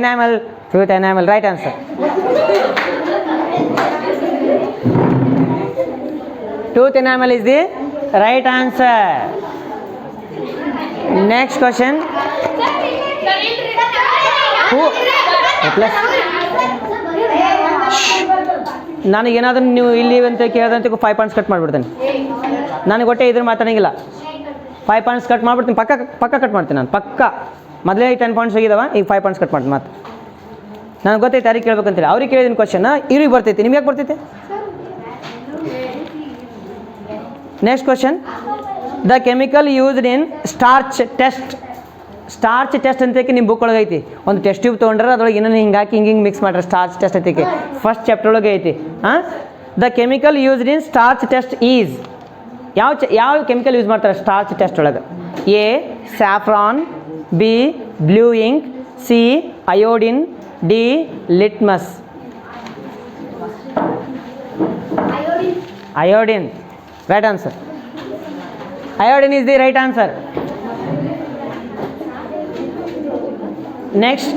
enamel right answer tooth enamel is the right answer next question who plus ನನಗೇನಾದ್ರೂ ನೀವು ಇಲ್ಲಿ ಅಂತ ಕೇಳಿದಂತ 5 ಪಾಯಿಂಟ್ಸ್ ಕಟ್ ಮಾಡಿಬಿಡ್ತೇನೆ ನನಗೆ ಒಟ್ಟೆ ಇದ್ರ ಮಾತಾಡಂಗಿಲ್ಲ 5 ಪಾಯಿಂಟ್ಸ್ ಕಟ್ ಮಾಡಿಬಿಡ್ತೀನಿ ಪಕ್ಕ cut ಮಾಡ್ತೀನಿ ನಾನು ಪಕ್ಕ ಮೊದಲೇ 10 ಪಾಯಿಂಟ್ಸ್ ಹೋಗಿದಾವ ಈಗ 5 ಪಾಯಿಂಟ್ಸ್ ಕಟ್ ಮಾಡ್ತೀನಿ ಮತ್ತೆ ನನಗೆ ಗೊತ್ತೈತೆ ಯಾರಿಗೆ ಕೇಳ್ಬೇಕಂತೇಳಿ ಅವ್ರಿಗೆ ಕೇಳಿದಿನ ಕ್ವಶನ್ ಇವ್ರಿಗೆ ಬರ್ತೈತಿ ನಿಮ್ಗೆ ಯಾಕೆ ಬರ್ತೈತೆ next question the chemical used in starch test ಅಂತೇಕೆ ನಿಮ್ಮ ಬುಕ್ ಒಳಗೆ ಐತಿ ಒಂದು ಟೆಸ್ಟ್ ಟ್ಯೂಬ್ ತೊಗೊಂಡ್ರೆ ಅದ್ರೊಳಗೆ ಏನೇನು ಹಿಂಗೆ ಹಾಕಿ ಹಿಂಗೆ ಮಿಕ್ಸ್ ಮಾಡ್ರೆ ಸ್ಟಾರ್ಚ್ ಟೆಸ್ಟ್ ಅಂತೇಕೆ ಫಸ್ಟ್ ಚಾಪ್ಟರ್ ಒಳಗೆ ಐತಿ the chemical used in starch test is ಯಾವ ಕೆಮಿಕಲ್ ಯೂಸ್ ಮಾಡ್ತಾರೆ ಸ್ಟಾರ್ಚ್ ಟೆಸ್ಟ್ ಒಳಗೆ A saffron B blue ink C iodine D litmus iodine right answer iodine is the right answer next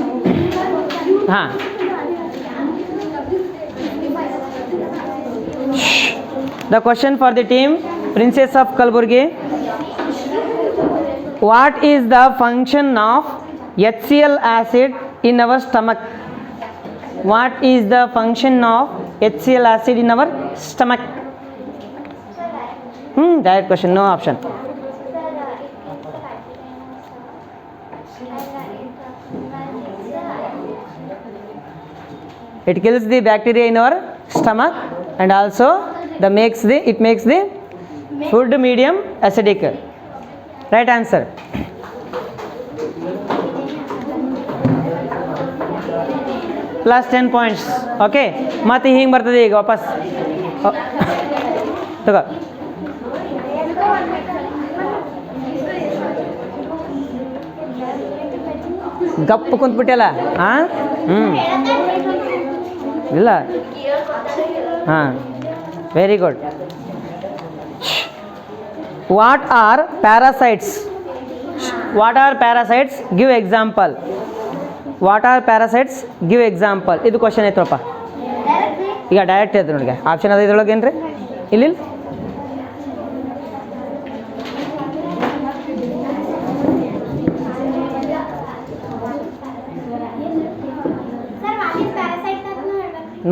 the question for the team Princess of Kalburgi what is the function of HCl acid in our stomach what is the function of HCl acid in our stomach direct question no option It kills the bacteria in our stomach and also it makes the food medium acidic. Right answer. Plus 10 points. Okay. ಮತ್ತೆ ಹಿಂಗೆ ಬರ್ತದೆ ಈಗ ವಾಪಸ್ ತಗೋ. ಗಪ್ಪ ಕುಂತ್ಬಿಟ್ಟಲ್ಲ ಹಾಂ ಇಲ್ಲ ಹಾಂ very good. What are parasites? What are parasites? Give example. What are parasites? Give example. ಇದು ಕ್ವಶನ್ ಐತ್ರಪ್ಪ. ಈಗ ಡೈರೆಕ್ಟ್ ಐತೆ ನೋಡಿ ಆಪ್ಷನ್ ಅದ ಇದ್ರೊಳಗೆ ಏನು ರೀ ಇಲ್ಲಿ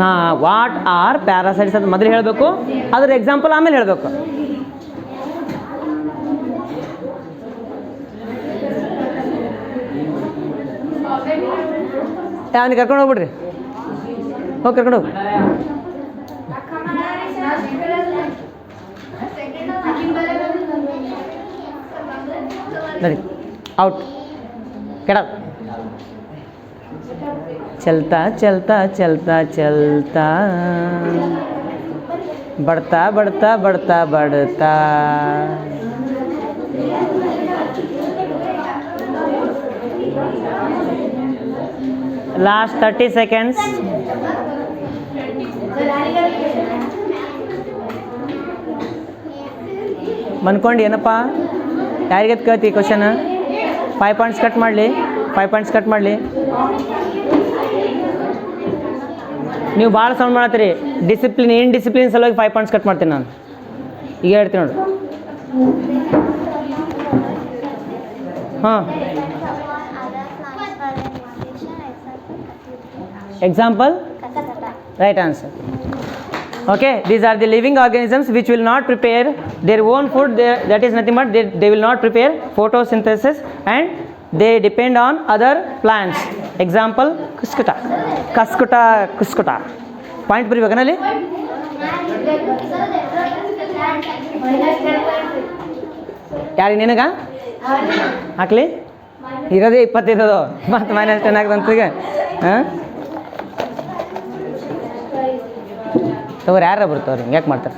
ನಾ ವಾಟ್ ಆರ್ ಪ್ಯಾರಾಸೈಟ್ಸ್ ಅಂತ ಮೊದಲು ಹೇಳಬೇಕು, ಅದ್ರ ಎಕ್ಸಾಂಪಲ್ ಆಮೇಲೆ ಹೇಳಬೇಕು. ಅವನಿಗೆ ಕರ್ಕೊಂಡು ಹೋಗ್ಬಿಡ್ರಿ, ಹೋಗಿ ಕರ್ಕೊಂಡು ಹೋಗಿ. ನಡಿ ಔಟ್ ಕೆಡ. चलता चलता चलता चलता बढ़ता बढ़ता बढ़ता बढ़ता. Last 30 seconds. ಮನ್ಕೊಂಡು ಏನಪ್ಪ ಯಾರಿಗೆ ಕೇಳ್ತಿ ಕ್ವಶನ್? 5 ಪಾಯಿಂಟ್ಸ್ ಕಟ್ ಮಾಡಲಿ, 5 ಪಾಯಿಂಟ್ಸ್ ಕಟ್ ಮಾಡಲಿ. ನೀವು ಭಾಳ ಸೌಂಡ್ ಮಾಡತ್ತೀರಿ. ಡಿಸಿಪ್ಲಿನ್ ಇನ್ಡಿಸಿಪ್ಲಿನ್ ಸಲುವಾಗಿ 5 ಪಾಯಿಂಟ್ಸ್ ಕಟ್ ಮಾಡ್ತೀನಿ ನಾನು. ಈಗ ಹೇಳ್ತೀನಿ ನೋಡು. ಹಾಂ example right answer. Okay, these are the living organisms which will not prepare their own food. That is nothing but they will not prepare photosynthesis and they depend on other plants. Example kuskuta. Kaskuta kuskuta. Point ಬರಿಬೇಕನಲ್ಲಿ. ಯಾರು ನಿನಗ ಹಾಕ್ಲಿ? ಇರೋದೇ 25 ಅದು ಮತ್ತು -10 ಆಗ್ತಂತೀಗ. ಹಾಂ ತಗೋರಿ, ಯಾರ ಬರ್ತಾವ್ರಿ ಯಾಕೆ ಮಾಡ್ತಾರೆ?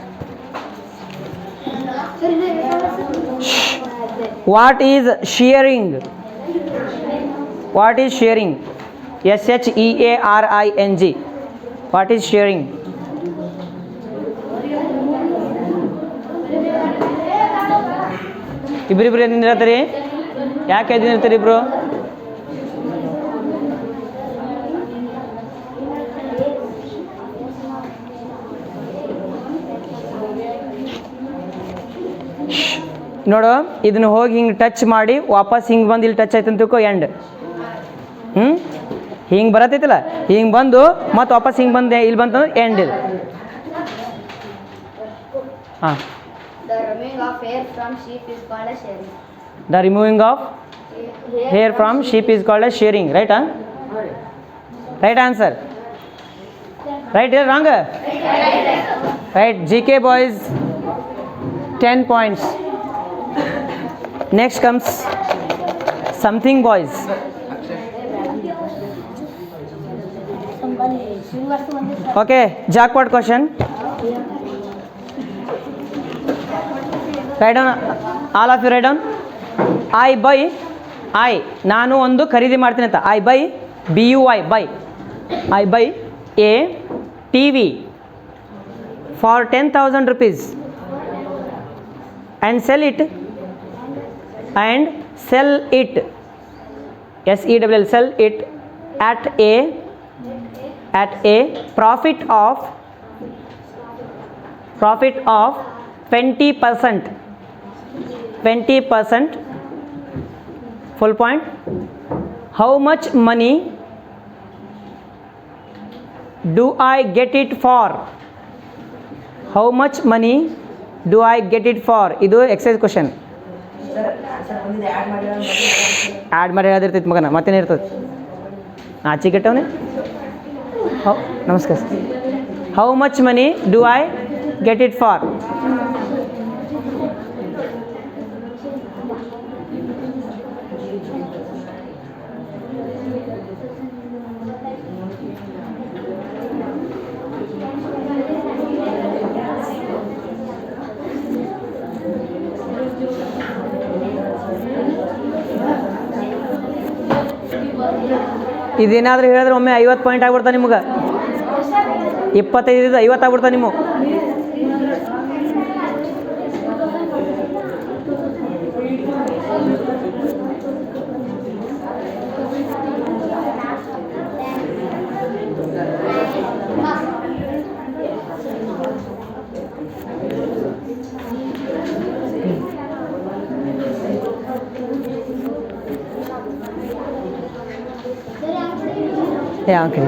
What is shearing? What is shearing? SHEARING. What is shearing? ಇಬ್ಬರಿಬ್ರು ಎದ್ದಿರ್ತೀರಿ? ಯಾಕೆ ಎದ್ದಿರ್ತೀರಿ ಇಬ್ರು? ನೋಡು, ಇದನ್ನು ಹೋಗಿ ಹಿಂಗೆ ಟಚ್ ಮಾಡಿ ವಾಪಸ್ ಹಿಂಗೆ ಬಂದು ಇಲ್ಲಿ ಟಚ್ ಆಯ್ತು ಅಂತ ತಿಳ್ಕೊ, ಎಂಡ್. ಹಿಂಗೆ ಬರತ್ತೈತಿಲ್ಲ, ಹಿಂಗೆ ಬಂದು ಮತ್ತು ವಾಪಸ್ ಹಿಂಗೆ ಬಂದು ಇಲ್ಲಿ ಬಂತಂದ್ರೆ ಎಂಡ್ ಇದು. ಹಾಂ, The removing of hair from sheep is called as shearing. The removing of hair from sheep is called as shearing. ರೈಟಾ? Right answer. ರೈಟ್ ಇಲ್ಲ wrong? Right. GK boys 10 points. Next comes something boys. Okay, jackpot question. Write down, all of you write down. ನಾನು ಒಂದು ಖರೀದಿ ಮಾಡ್ತೀನಿ ಅಂತ. I buy a TV for 10,000 rupees and sell it SELL, sell it at a profit of 20%, full point. How much money do I get it for? How much money do I get it for? ಇದು exercise question. Sir answer ಬಂದಿದೆ add ಮಾಡಿ add ಮಾಡಿ ಹೇಳದಿರ್ತೈತಿ ಮಗನ ಮತ್ತೇನು ಇರ್ತದೆ ಆಚಿಗೆಟ್ಟವನೇ how ನಮಸ್ಕಾರ how much money do I get it for ಇದೇನಾದರೂ ಹೇಳಿದ್ರೆ ಒಮ್ಮೆ 50 ಪಾಯಿಂಟ್ ಆಗ್ಬಿಡ್ತಾ ನಿಮ್ಗೆ 25 50 ಆಗ್ಬಿಡ್ತಾ ನಿಮ್ಮ ಓಕೆ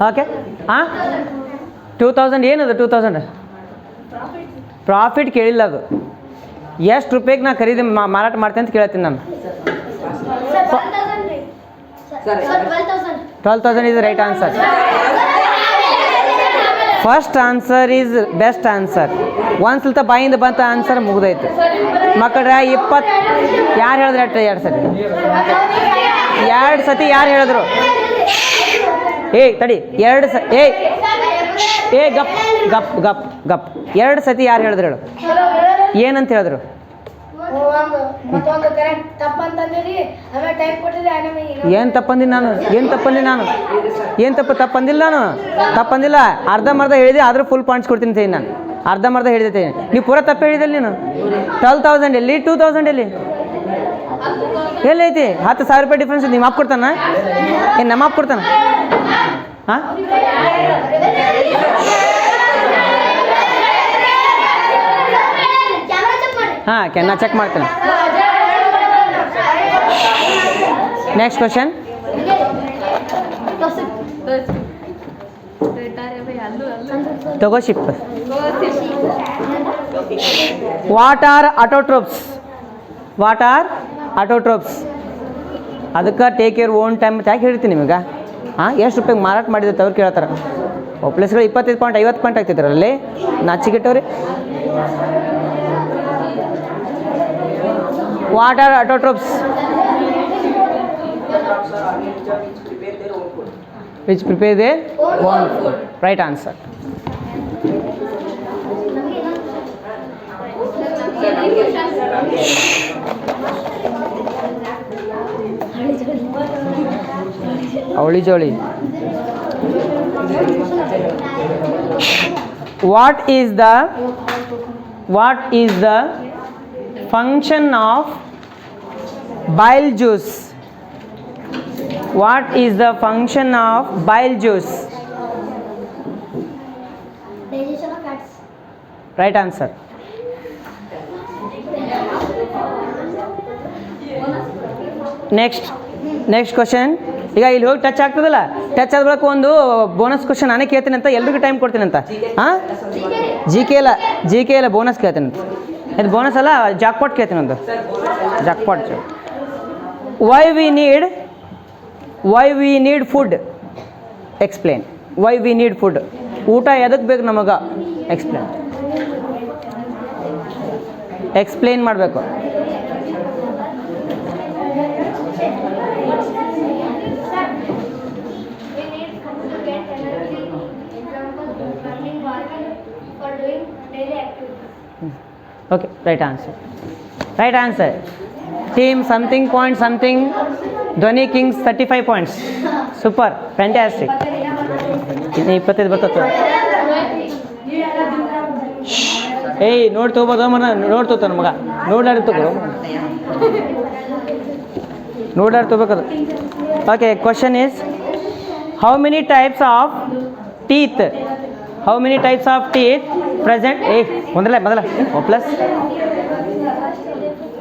ಓಕೆ ಹಾಂ 2000 ಏನದು 2000 ಪ್ರಾಫಿಟ್ ಕೇಳಿಲ್ಲ ಅದು ಎಷ್ಟು ರೂಪಾಯಿಗೆ ನಾ ಖರೀದಿ ಮಾರಾಟ ಮಾಡ್ತೇನೆ ಅಂತ ಕೇಳ್ತೀನಿ ನಾನು Sir, 12,000 is the right answer. First answer is best answer. ಒಂದ್ಸಲ ಬಾಯಿಂದ ಬಂತ ಆನ್ಸರ್ ಮುಗ್ದೈತೆ ಮಕ್ಕಳ. 20 ಯಾರು ಹೇಳಿದ್ರೆ ಅಟ್ಟ 2 ಸತಿ 2 ಸತಿ ಯಾರು ಹೇಳಿದ್ರು? ತಡಿ 2 ಗಪ್ ಗಪ್ ಗಪ್ ಗಪ್ 2 ಸತಿ ಯಾರು ಹೇಳಿದ್ರು ಹೇಳು? ಏನಂತ ಹೇಳಿದ್ರು? ಏನು ತಪ್ಪಂದಿಲ್ಲ ನಾನು? ಏನು ತಪ್ಪಂದಿಲ್ಲ ನಾನು ತಪ್ಪಂದಿಲ್ಲ. ಅರ್ಧಂಬರ್ಧ ಹೇಳಿದೆ ಆದರೂ ಫುಲ್ ಪಾಯಿಂಟ್ಸ್ ಕೊಡ್ತೀನಿ ಅಂತ ನಾನು. ಅರ್ಧಂಬರ್ಧ ಹೇಳಿದೆ ನೀವು ಪೂರ ತಪ್ಪು ಹೇಳಿದಲ್ಲಿ ನೀನು. 12,000 ಎಲ್ಲಿ 2,000 ಎಲ್ಲಿ ಎಲ್ಲೈತಿ? 10,000 ರೂಪಾಯಿ ಡಿಫ್ರೆನ್ಸ್. ನಿಮ್ಮ ಅಪ್ಪ ಕೊಡ್ತಾನ? ಏನು ನಮ್ಮ ಅಪ್ಪ ಕೊಡ್ತಾನ? ಹಾಂ ನಾ ಚೆಕ್ ಮಾಡ್ತೇನೆ. Next question. ತಗೋ ಶಿಪ್. What are autotrophs? ಅದಕ್ಕೆ ಟೇಕ್ ಯುವರ್ ಓನ್ ಟೈಮ್ ಯಾಕೆ ಹೇಳ್ತೀನಿ ನಿಮಗೆ? ಎಷ್ಟು ರೂಪಾಯಿಗೆ ಮಾರಾಟ ಮಾಡಿದ್ರೆ ಅವ್ರು ಕೇಳ್ತಾರೆ. ಪ್ಲೇಸ್ಗಳು 25 ಪಾಯಿಂಟ್ 50 ಪಾಯಿಂಟ್ ಆಗ್ತಿದ್ರಲ್ಲಿ ನಾಚಿಗೆಟ್ಟವ್ರಿ. What are autotrophs? Which prepare their own food. Right answer. Avli joli. What is the function of bile juice? What is the function of bile juice? Digestion of fats. Right answer. Next question. ಈಗ ಇಲ್ಲಿ ಹೋಗಿ touch ಆಗ್ತದಲ್ಲ, touch ಆದ ಬಳಿಕ ಒಂದು bonus question ನಾನೇ ಕೇಳ್ತೀನಿ ಅಂತ, ಎಲ್ರಿಗೂ ಟೈಮ್ ಕೊಡ್ತೀನಿ ಅಂತ. ಜಿ ಕೆ ಇಲ್ಲ ಬೋನಸ್ ಕೇಳ್ತೀನಿ ಅಂತ. ಇದು ಬೋನಸ್ ಅಲ್ಲ, ಜಾಕ್ಪಾಟ್ ಕೇಳ್ತೀನಿ ಒಂದು. Jackpot. Why we need food? Explain. Why we need food? ಊಟ ಎದಕ್ಕೆ ಬೇಕು ನಮಗೆ? ಎಕ್ಸ್ಪ್ಲೇನ್ ಮಾಡಬೇಕು. Okay, right answer. Team something point something. Dhoni Kings 35 points. Super, fantastic. 25 ಬರ್ತದೆ. ನೋಡ್ ತಗೋಬೋದು ಮನ, ನೋಡ್ತೋತಾನ ಮಗ. ನೋಡ್ಲಾಡಿ ತಗೋ, ನೋಡ್ಲಾಡಿ ತಗೋಬೇಕದು. Okay, question is how many types of teeth present? ಮೊದಲ plus.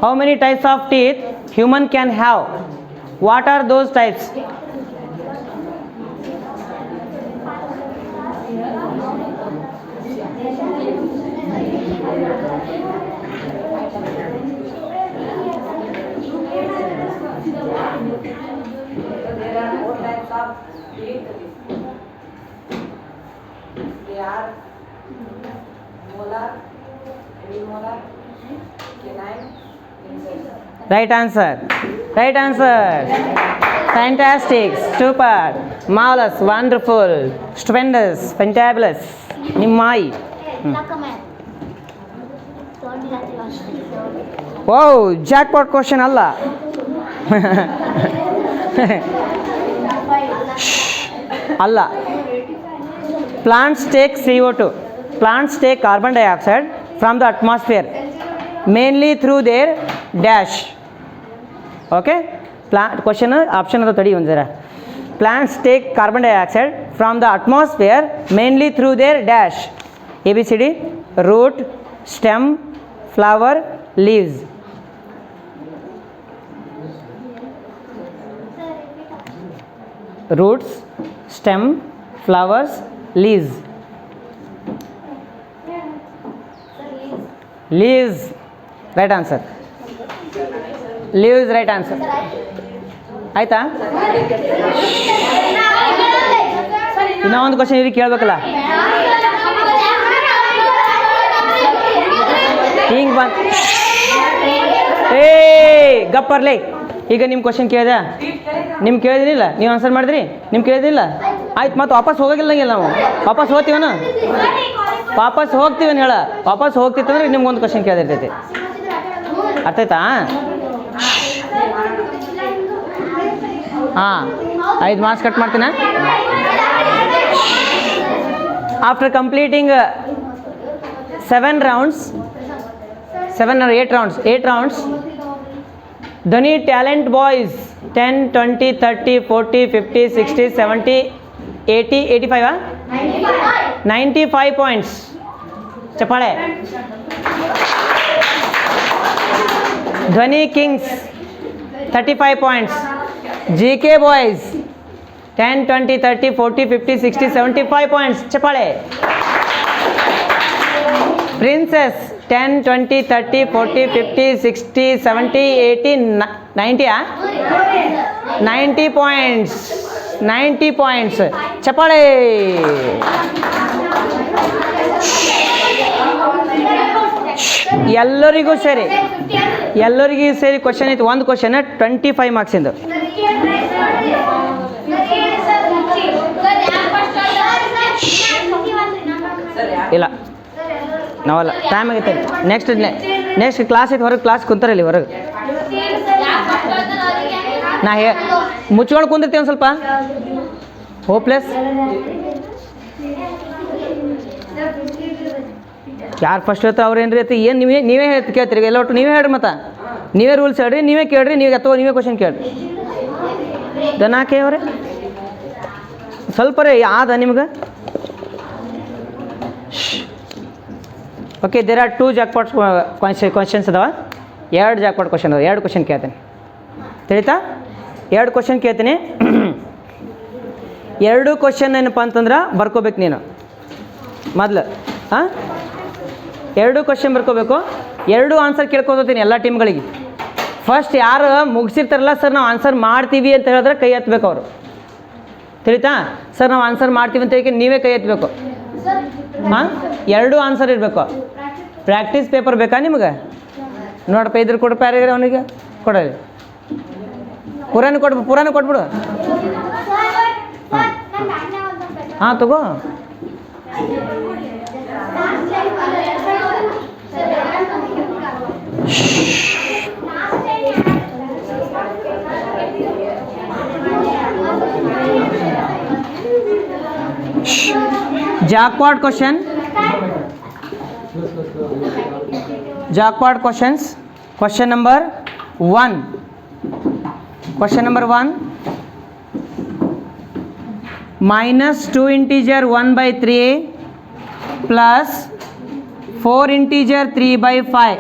How many types of teeth human can have? What are those types? there are four types of heat. They are molar, millimolar, canine, insect. Right answer. Right answer. Fantastic. Super. Marvelous. Wonderful. Stupendous. Fantabulous. Nimmai. Wow. Jackpot question Allah. Allah. Plants take CO2. Plants take carbon dioxide from the atmosphere mainly through their dash. Okay. Question option of the 30 one. Plants take carbon dioxide from the atmosphere mainly through their dash. ABCD: root, stem, flower, leaves. Roots, stem, flowers, leaves. Leaves. Right answer. Leaves right answer. ಆಯ್ತಾ? ಇನ್ನೂ ಒಂದು question ಇದಕ್ಕೆ ಕೇಳಬೇಕಲ್ಲ. ಹಿಂಗೆ ಬಂದು ಗಪ್ಪರ್ಲೆ. ಈಗ ನಿಮ್ಮ question ಕೇಳಿದೆ, ನಿಮ್ಗೆ ಕೇಳಿದಿನಿಲ್ಲ, ನೀವು ಆನ್ಸರ್ ಮಾಡಿದ್ರಿ, ನಿಮ್ಗೆ ಕೇಳಿದಿಲ್ಲ, ಆಯ್ತು ಮತ್ತೆ ವಾಪಸ್ ಹೋಗೋಗಿಲ್ಲಂಗಿಲ್ಲ, ನಾವು ವಾಪಸ್ ಹೋಗ್ತೀವನ, ವಾಪಸ್ ಹೋಗ್ತೀವನ್ ಹೇಳ, ವಾಪಸ್ ಹೋಗ್ತಿತ್ತಂದ್ರೆ ನಿಮ್ಗೊಂದು ಕ್ವಶನ್ ಕೇಳಿರ್ತೈತಿ. ಅರ್ಥ ಆಯ್ತಾ? ಹಾಂ, 5 ಮಾರ್ಕ್ಸ್ ಕಟ್ ಮಾಡ್ತೀನ. After completing 7 rounds, 7 or 8 rounds, Dhoni talent boys 10, 20, 30, 40, 50, 60, 70, 80, 85 95 points. ಚಪ್ಪಾಳೆ. Dhoni Kings 35 points. GK boys 10, 20, 30, 40, 50, 60, 75 points. ಚಪ್ಪಾಳೆ. Princess 10, 20, 30, 40, 50, 60, 70, 80, 90 90 points. 90 points. ಚಪ್ಪಾಳೆ. ಎಲ್ಲರಿಗೂ ಸೇರಿ ಕ್ವಶನ್ ಐತಿ. ಒಂದು ಕ್ವಶನ್ 25 ಮಾರ್ಕ್ಸಿಂದು. ಇಲ್ಲ ನಾವಲ್ಲ, ಟೈಮ್ ಆಗೈತೆ. ನೆಕ್ಸ್ಟ್ ಕ್ಲಾಸ್ ಐತೆ, ಹೊರಗೆ ಕ್ಲಾಸ್ ಕುಂತಾರೆ ಇಲ್ಲಿ ಹೊರಗೆ. ನಾ ಮುಚ್ಕೊಂಡು ಕುಂದಿರ್ತೀವಿ ಒಂದು ಸ್ವಲ್ಪ. ಹೋಪ್ಲೆಸ್. ಯಾರು ಫಸ್ಟ್ ಹೇಳ್ತಾರೆ ಅವ್ರು ಏನ್ರಿ ಐತಿ, ಏನು ನೀವೇ ಕೇಳ್ತೀರಿ ಎಲ್ಲ ಒಟ್ಟು ನೀವೇ ಹೇಳ್ರಿ. ಮತ್ತು ನೀವೇ ರೂಲ್ಸ್ ಹೇಳ್ರಿ, ನೀವೇ ಕೇಳ್ರಿ, ನೀವೇ ಕ್ವಶನ್ ಕೇಳ್ರಿ. ದನ ಕೇವ್ರೆ ಸ್ವಲ್ಪ ರೀ ಆದ ನಿಮ್ಗೆ. Okay, there are 2 jackpot questions ಅದಾವ. 2 ಜಾಕ್ಪಾಟ್ ಕ್ವಶನ್ ಅದಾವ. 2 ಕ್ವಶನ್ ಕೇಳ್ತೀನಿ, ತಿಳಿತಾ? 2 ಕ್ವಶನ್ ಕೇಳ್ತೀನಿ. 2 ಕ್ವಶನ್ ಏನಪ್ಪ ಅಂತಂದ್ರೆ ಬರ್ಕೋಬೇಕು ನೀನು ಮೊದಲು. ಹಾಂ, 2 ಕ್ವಶನ್ ಬರ್ಕೋಬೇಕು. 2 ಆನ್ಸರ್ ಕೇಳ್ಕೊತೀನಿ ಎಲ್ಲ ಟೀಮ್ಗಳಿಗೆ. ಫಸ್ಟ್ ಯಾರು ಮುಗಿಸಿರ್ತಾರಲ್ಲ, ಸರ್ ನಾವು ಆನ್ಸರ್ ಮಾಡ್ತೀವಿ ಅಂತ ಹೇಳಿದ್ರೆ ಕೈ ಎತ್ತಬೇಕು ಅವರು. ತಿಳಿತಾ? ಸರ್ ನಾವು ಆನ್ಸರ್ ಮಾಡ್ತೀವಿ ಅಂತ ಹೇಳಿ ನೀವೇ ಕೈ ಎತ್ತಬೇಕು. ಹಾಂ, 2 ಆನ್ಸರ್ ಇರಬೇಕು. ಪ್ರಾಕ್ಟೀಸ್ ಪೇಪರ್ ಬೇಕಾ ನಿಮ್ಗೆ? ನೋಡಪ್ಪ, ಇದ್ರ ಕೊಡು, ಪ್ಯಾರಾಗ್ರಾಫ್ ಅವನಿಗೆ ಕೊಡಲಿ. ಪುರಾಣ ಕೊಟ್ಬಿಡು. ಹಾಂ ತಗೋ. Jackpot question. Jackpot questions. Question number 1. Minus 2 integer 1/3 plus 4 integer 3/5.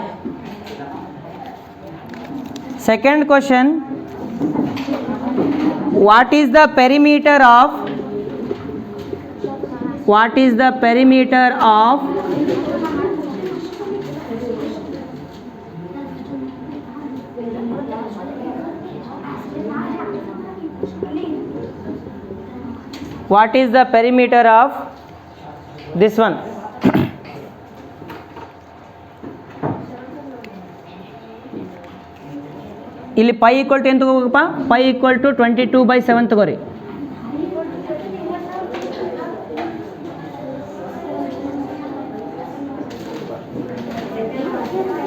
Second question. What is the perimeter of What is the perimeter of this one? ಇಲ್ಲಿ ಪೈ ಈಕ್ವಲ್ ಟು ಏನು ತಗೋಬೇಕಪ್ಪ? ಪೈ ಈಕ್ವಲ್ ಟು 22/7 ತಗೋರಿ.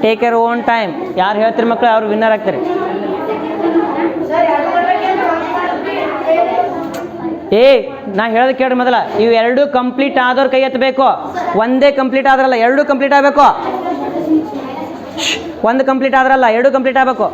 Take your own time. ಯಾರು ಹೇಳ್ತೀರಿ ಮಕ್ಕಳು ಅವ್ರು winner ಆಗ್ತಾರೆ. ನಾ ಹೇಳೋದು ಕೇಳ್ರಿ ಮೊದಲ, ಇವು ಎರಡು ಕಂಪ್ಲೀಟ್ ಆದವ್ರು ಕೈ ಎತ್ತಬೇಕು. ಒಂದೇ ಕಂಪ್ಲೀಟ್ ಆದ್ರಲ್ಲ, ಎರಡು ಕಂಪ್ಲೀಟ್ ಆಗಬೇಕು. ಒಂದು ಕಂಪ್ಲೀಟ್ ಆದ್ರಲ್ಲ, ಎರಡು ಕಂಪ್ಲೀಟ್ ಆಗಬೇಕು.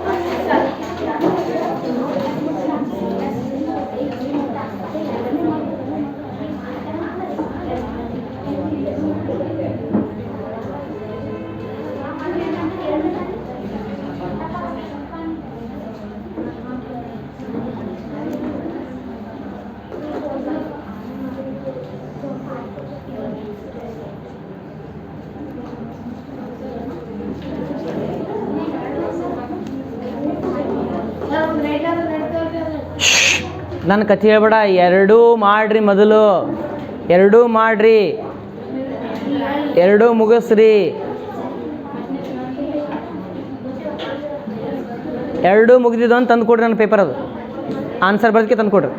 ನನ್ನ ಕಥೆ ಹೇಳ್ಬೇಡ, ಎರಡೂ ಮಾಡ್ರಿ. ಮೊದಲು ಎರಡೂ ಮಾಡ್ರಿ, ಎರಡೂ ಮುಗಿಸ್ರಿ. ಎರಡೂ ಮುಗಿದಿದ್ದು ಅಂತ ತಂದು ಕೊಡ್ರಿ ನನ್ನ ಪೇಪರ್. ಅದು ಆನ್ಸರ್ ಬರೋದಕ್ಕೆ ತಂದು ಕೊಡ್ರಿ.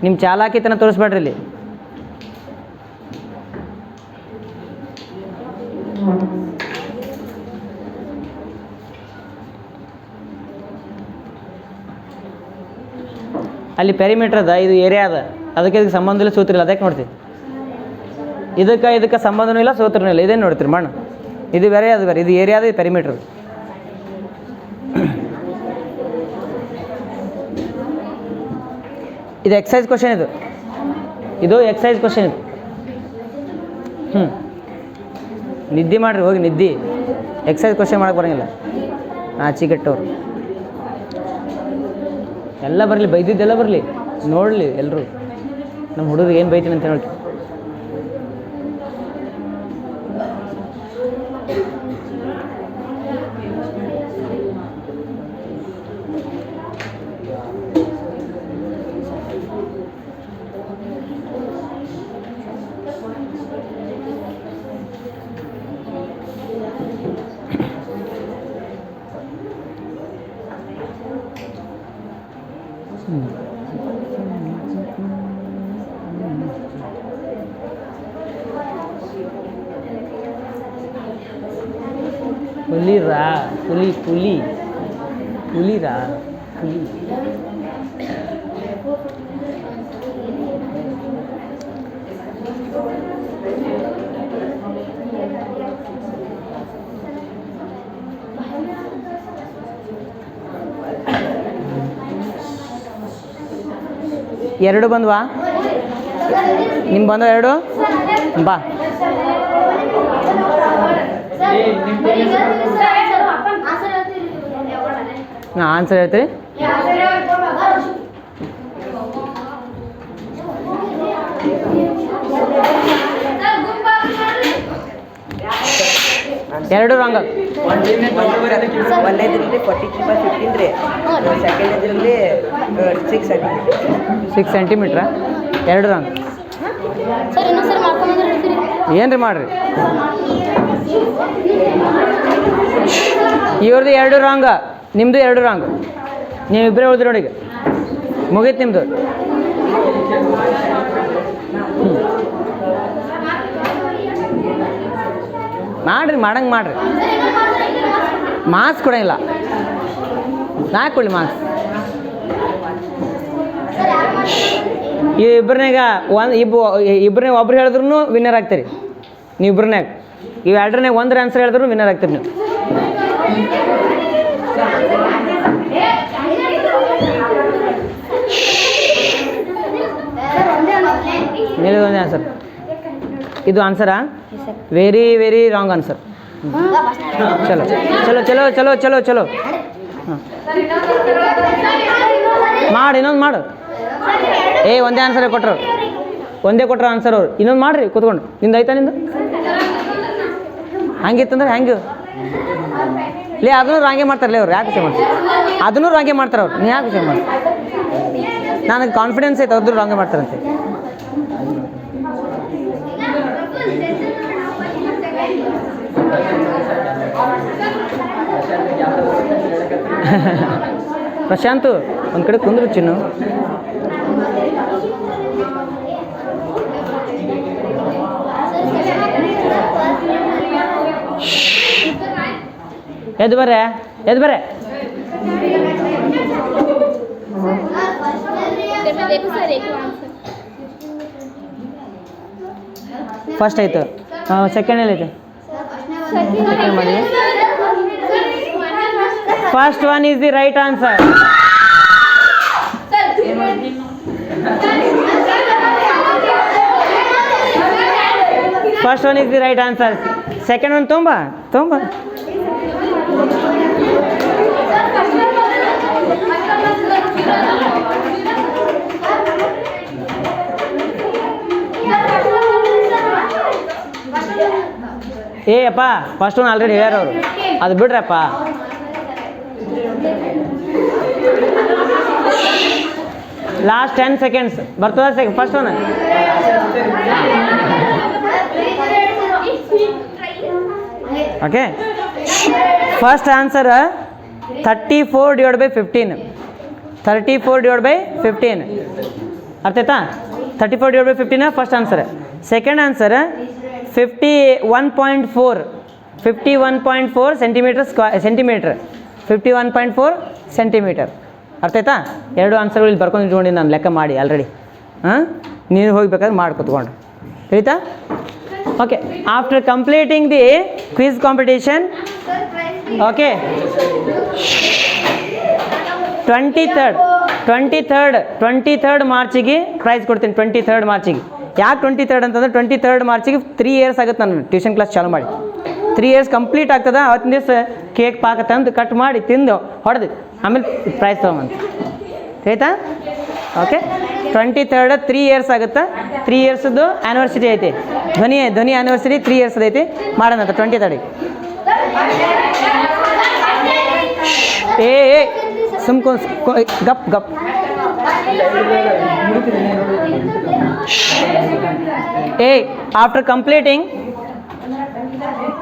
ನಿಮ್ಮ ಚಾಲಾಕಿತನ ತೋರಿಸ್ಬೇಡ್ರಿ ಇಲ್ಲಿ. ಅಲ್ಲಿ ಪೆರಿಮೀಟರ್ ಅದ, ಇದು ಏರಿಯಾ ಅದ, ಅದಕ್ಕೆ ಇದಕ್ಕೆ ಸಂಬಂಧ ಇಲ್ಲ, ಸೂತ್ರ ಇಲ್ಲ. ಅದಕ್ಕೆ ನೋಡ್ತೀವಿ. ಇದಕ್ಕೆ ಸಂಬಂಧನೂ ಇಲ್ಲ, ಸೂತ್ರನೂ ಇಲ್ಲ. ಇದೇನು ನೋಡ್ತೀರಿ ಮಣ್ಣು? ಇದು ಬೇರೆ, ಅದು ಬೇರೆ. ಇದು ಏರಿಯಾ ಅದ, ಇದು ಪೆರಿಮೀಟರ್. ಇದು ಎಕ್ಸೈಸ್ ಕ್ವಶನ್. ಇದು ಎಕ್ಸೈಸ್ ಕ್ವಶನ್. ಇದು ನಿದ್ದೆ ಮಾಡಿರಿ, ಹೋಗಿ ನಿದ್ದೆ. ಎಕ್ಸೈಸ್ ಕ್ವಶನ್ ಮಾಡೋಕೆ ಬರೋಂಗಿಲ್ಲ. ಆಚಿಗೆಟ್ಟವ್ರು ಎಲ್ಲ ಬರಲಿ, ಬೈದಿದ್ದೆಲ್ಲ ಬರಲಿ, ನೋಡಲಿ ಎಲ್ಲರೂ. ನಮ್ಮ ಹುಡುಗರಿಗೆ ಏನು ಬೈತೀನಿ ಅಂತ ನೋಡಿ. पुलीरा पुली पुली पुलीरा पुली. ಎರಡು ಬಂದ್ವಾ? ನಿಮ್ಮ ಬಂದ ಎರಡು ಬಾ. ನಾ ಆನ್ಸರ್ ಹೇಳ್ತೀರಿ. ಎರಡು ರಾಂಗ್. ಒಂದನೇದ್ರಲ್ಲಿ 43/15 ರೀ, ಸೆಕೆಂಡದ್ರಲ್ಲಿ 6 ಸೆಂಟಿಮೀಟ್ರಾ? ಎರಡು ರಾಂಗ್. ಏನು ರೀ ಮಾಡ್ರಿ? ಇವ್ರದ್ದು ಎರಡು ರಾಂಗ, ನಿಮ್ಮದು ಎರಡು ರಾಂಗ್. ನೀವಿಬ್ಬರೇ ಉಳಿದ್ರಿ ನೋಡಿ. ಈಗ ಮುಗೀತು ನಿಮ್ಮದು. ಮಾಡ್ರಿ, ಮಾಡಂಗೆ ಮಾಡ್ರಿ. ಮಾರ್ಕ್ಸ್ ಕೊಡಂಗಿಲ್ಲ. ನಾ ಕೊಡಲಿ ಮಾರ್ಕ್ಸ್? ಇಬ್ಬರನಾಗ ಇಬ್ಬರನೇ ಒಬ್ರು ಹೇಳಿದ್ರು ವಿನ್ನರ್ ಆಗ್ತೀರಿ ನೀವು. ಇಬ್ಬರನಾಗ ಇವು ಎರಡರನಾಗ ಒಂದ್ರ ಆನ್ಸರ್ ಹೇಳಿದ್ರು ವಿನ್ನರ್ ಆಗ್ತೀರಿ ನೀವು. ಮೇಲೆ ಒಂದೇ ಆನ್ಸರ್. ಇದು ಆನ್ಸರಾ? Very very wrong answer. ಚಲೋ ಚಲೋ ಚಲೋ ಚಲೋ ಚಲೋ ಚಲೋ. ಹಾಂ ಮಾಡು ಇನ್ನೊಂದು ಮಾಡು. ಒಂದೇ ಆನ್ಸರೇ ಕೊಟ್ಟರು, ಒಂದೇ ಕೊಟ್ಟರು ಆನ್ಸರ್ ಅವ್ರು. ಇನ್ನೊಂದು ಮಾಡಿರಿ ಕೂತ್ಕೊಂಡು. ನಿಂದು ಆಯ್ತಾ ನಿಂದು? ಹಂಗಿತ್ತಂದ್ರೆ ಹೆಂಗೆ ಅದನ್ನು ರಾಂಗೆ ಮಾಡ್ತಾರಲ್ಲ ಅವ್ರು. ಯಾಕೆ ವಿಷಯ ಮಾಡ್ತಾರೆ? ಅದನ್ನು ರಾಂಗೆ ಮಾಡ್ತಾರೆ ಅವ್ರು. ನೀ ಯಾಕೆ ವಿಷಯ ಮಾಡಿ? ನನಗೆ ಕಾನ್ಫಿಡೆನ್ಸ್ ಐತೆ ಅದ್ರ ರಾಂಗೆ ಮಾಡ್ತಾರಂತೆ. ಪ್ರಶಾಂತು ಒಂದು ಕಡೆ ಕುಂದ್ರು ಚಿನ್ನು. ಎದ್ದು ಬರ್ರೆ, ಎದ್ದು ಬರ್ರೆ. ಫಸ್ಟ್ ಆಯಿತು, ಸೆಕೆಂಡ್ ಎಲ್ಲೈತೆ? ಸೆಕೆಂಡ್ ಮಾಡಿ. First one is the right answer. First one is the right answer. Second one ತೊಂಬ. ಅಪ್ಪ ಫಸ್ಟ್ ಒನ್ ಆಲ್ರೆಡಿ ಹೇಳ್ಯಾರ ಅವರು, ಅದು ಬಿಡ್ರಪ್ಪ. ಲಾಸ್ಟ್ 10 seconds ಬರ್ತದ. First one okay. First answer 34/15. 34/15 ಅರ್ಥ ಆಯ್ತಾ? 34/15 first answer. Second answer 51.4 centimetre. 51.4 centimetre. ಅರ್ಥ ಆಯ್ತಾ? ಎರಡು ಆನ್ಸರ್ಗಳು ಇಲ್ಲಿ ಬರ್ಕೊಂಡು ಇಟ್ಕೊಂಡು ನಾನು ಲೆಕ್ಕ ಮಾಡಿ ಆಲ್ರೆಡಿ. ನೀನು ಹೋಗ್ಬೇಕಾದ್ರೆ ಮಾಡಿ ಕೂತ್ಕೊಂಡು ಆಯಿತಾ? Okay. After completing the quiz competition, okay, 23rd ಮಾರ್ಚಿಗೆ ಪ್ರೈಸ್ ಕೊಡ್ತೀನಿ. 23rd ಮಾರ್ಚಿಗೆ. ಯಾಕೆ 23rd ಅಂತಂದ್ರೆ 23rd ಮಾರ್ಚಿಗೆ 3 years ಆಗುತ್ತೆ ನಾನು ಟ್ಯೂಷನ್ ಕ್ಲಾಸ್ ಚಾಲು ಮಾಡಿ. 3 years ಕಂಪ್ಲೀಟ್ ಆಗ್ತದೆ. ಅವತ್ತಿನ ದಿವಸ ಕೇಕ್ ಪಾಕ ತಂದು ಕಟ್ ಮಾಡಿ ತಿಂದು ಹೊಡೆದು ಆಮೇಲೆ ಪ್ರೈಸ್ ತೊಗೊಂಬಂತ ಆಯ್ತಾ? ಓಕೆ. 23rd 3 years ಆಗುತ್ತೆ. 3 yearsದ್ದು ಆ್ಯನಿವರ್ಸರಿ ಐತಿ. ಧ್ವನಿ ಆ್ಯನಿವರ್ಸರಿ 3 years ಐತಿ. ಮಾಡೋಣ 23rd. ಸುಮ್ಕೊ ಗಪ್. ಆಫ್ಟರ್ ಕಂಪ್ಲೀಟಿಂಗ್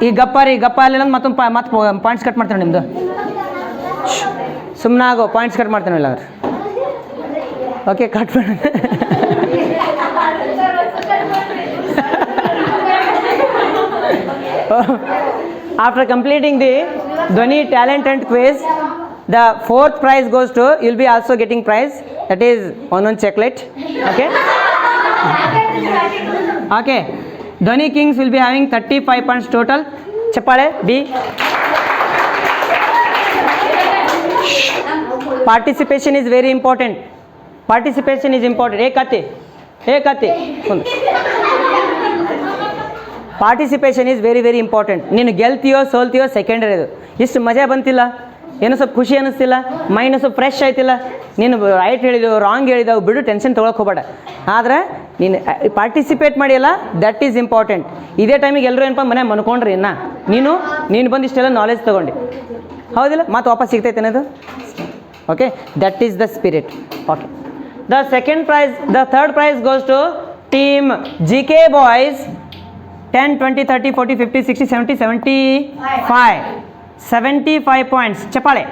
ಈ ಗಪ್ಪ ಅಲ್ಲಿ ಮತ್ತೆ ಪಾಯಿಂಟ್ಸ್ ಕಟ್ ಮಾಡ್ತಾನೆ ನಿಮ್ಮದು. ಸುಮ್ಮನೆ ಆಗೋ, ಪಾಯಿಂಟ್ಸ್ ಕಟ್ ಮಾಡ್ತಾನೆ ಇಲ್ಲ ಅವ್ರು. ಓಕೆ, ಕಟ್ ಮಾಡಿ. After completing the Dhwani talent and quiz, the 4th prize goes to, you'll be also getting prize, that is one chocolate. Okay. Dhwani Kings will be having 35 points total. Chapale B. Participation is very important. Ekate. Participation is very important. ನೀನು ಗೆಲ್ತೀಯೋ ಸೋಲ್ತೀಯೋ secondary. ಅದು ಇಷ್ಟು ಮಜಾ ಬಂತಿಲ್ಲ, ಏನೋ ಸ್ವಲ್ಪ ಖುಷಿ ಅನ್ನಿಸ್ತಿಲ್ಲ, mind ಸ್ವಲ್ಪ fresh ಆಯ್ತಿಲ್ಲ, ನೀನು right ಹೇಳಿದೆವು ರಾಂಗ್ ಹೇಳಿದೆವು ಬಿಡು, ಟೆನ್ಷನ್ ತೊಗೊಳಕ್ಕೆ ಹೋಗಬೇಡ. ಆದರೆ ನೀನು ಪಾರ್ಟಿಸಿಪೇಟ್ ಮಾಡಿಯಲ್ಲ, ದಟ್ ಈಸ್ ಇಂಪಾರ್ಟೆಂಟ್. ಇದೇ ಟೈಮಿಗೆ ಎಲ್ಲರೂ ಏನಪ್ಪ ಮನೆ ಮನ್ಕೊಂಡ್ರಿ ನೀನು ಬಂದು ಇಷ್ಟೆಲ್ಲ ನಾಲೆಜ್ ತೊಗೊಂಡು, ಹೌದಿಲ್ಲ? ಮತ್ತೆ ವಾಪಸ್ ಸಿಗ್ತೈತೆ ಅನ್ನೋದು. Okay, that is the spirit. Okay. The third prize goes to team GK boys. 10, 20, 30, 40, 50, 60, 70, 75 points. ಚಪ್ಪಾಳೆ.